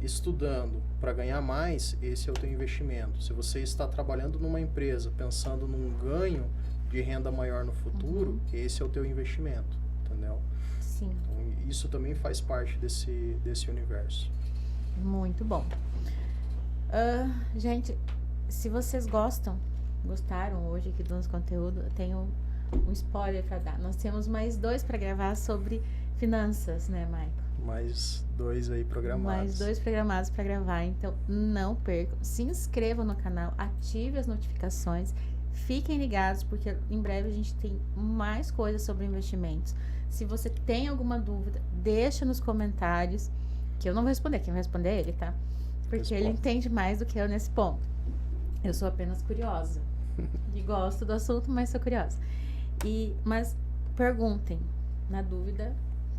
estudando para ganhar mais, esse é o teu investimento. Se você está trabalhando numa empresa pensando num ganho de renda maior no futuro, esse é o teu investimento, entendeu? Sim. Então, isso também faz parte desse universo. Muito bom. Gente, se vocês gostaram hoje aqui do nosso conteúdo, eu tenho um spoiler para dar. Nós temos mais 2 para gravar sobre finanças, né, Maicon? Mais 2 aí programados. Mais 2 programados para gravar, então não percam. Se inscrevam no canal, ative as notificações, fiquem ligados, porque em breve a gente tem mais coisas sobre investimentos. Se você tem alguma dúvida, deixa nos comentários, que eu não vou responder, quem vai responder é ele, tá? Porque ele entende mais do que eu nesse ponto. Eu sou apenas curiosa. E gosto do assunto, mas sou curiosa. Mas perguntem. Na dúvida,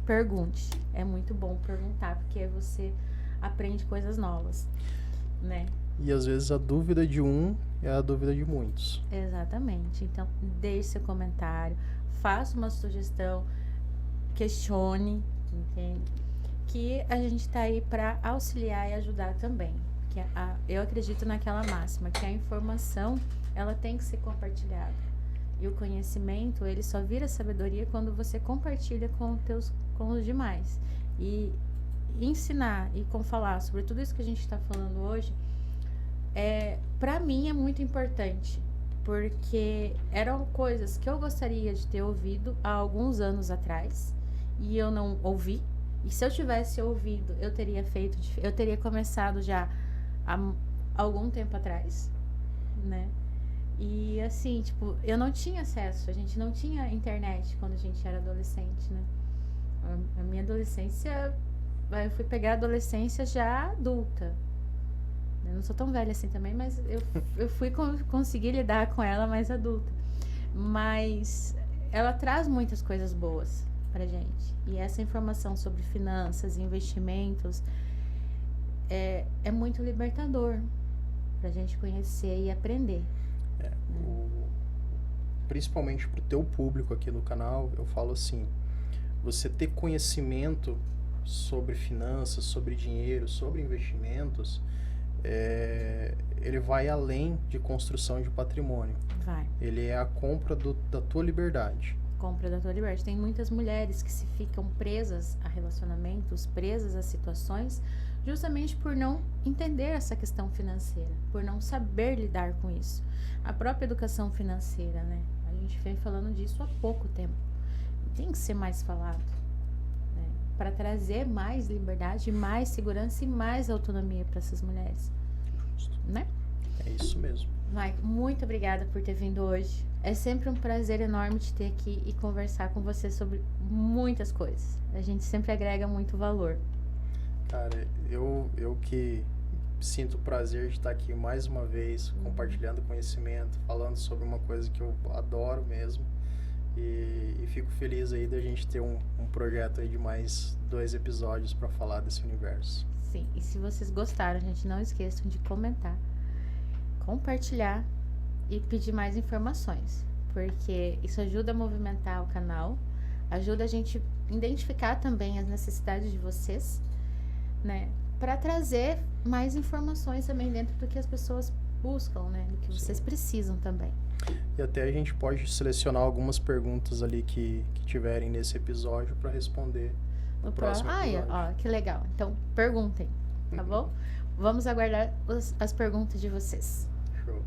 pergunte. É muito bom perguntar, porque você aprende coisas novas, né? E às vezes a dúvida de um é a dúvida de muitos. Exatamente. Então, deixe seu comentário, faça uma sugestão, questione, entende? Que a gente tá aí para auxiliar e ajudar também. Que eu acredito naquela máxima, que a informação, ela tem que ser compartilhada. E o conhecimento, ele só vira sabedoria quando você compartilha com os demais. E ensinar e falar sobre tudo isso que a gente está falando hoje, para mim é muito importante. Porque eram coisas que eu gostaria de ter ouvido há alguns anos atrás. E eu não ouvi. E se eu tivesse ouvido, eu teria começado já há algum tempo atrás, né? E assim, tipo, eu não tinha acesso, a gente não tinha internet quando a gente era adolescente, né? A minha adolescência, eu fui pegar a adolescência já adulta. Eu não sou tão velha assim também, mas eu fui conseguir lidar com ela mais adulta. Mas ela traz muitas coisas boas pra gente. E essa informação sobre finanças e investimentos é muito libertador pra gente conhecer e aprender. Principalmente pro teu público aqui no canal, eu falo assim, você ter conhecimento sobre finanças, sobre dinheiro, sobre investimentos, ele vai além de construção de patrimônio. Vai. Ele é a compra da tua liberdade. Compra da tua liberdade. Tem muitas mulheres que se ficam presas a relacionamentos, presas a situações, justamente por não entender essa questão financeira, por não saber lidar com isso. A própria educação financeira, né? A gente vem falando disso há pouco tempo. Tem que ser mais falado, né? Para trazer mais liberdade, mais segurança e mais autonomia para essas mulheres, né? É isso mesmo. Maicon, muito obrigada por ter vindo hoje. É sempre um prazer enorme te ter aqui e conversar com você sobre muitas coisas. A gente sempre agrega muito valor. Cara, eu que sinto o prazer de estar aqui mais uma vez, compartilhando conhecimento, falando sobre uma coisa que eu adoro mesmo. E fico feliz aí da gente ter um projeto aí de mais 2 episódios para falar desse universo. Sim, e se vocês gostaram, gente, não esqueçam de comentar, compartilhar e pedir mais informações, porque isso ajuda a movimentar o canal, ajuda a gente identificar também as necessidades de vocês, né, para trazer mais informações também dentro do que as pessoas buscam, né, do que vocês precisam também. E até a gente pode selecionar algumas perguntas ali que tiverem nesse episódio para responder no próximo episódio. Ó, que legal. Então, perguntem, tá bom? Vamos aguardar as perguntas de vocês. Show.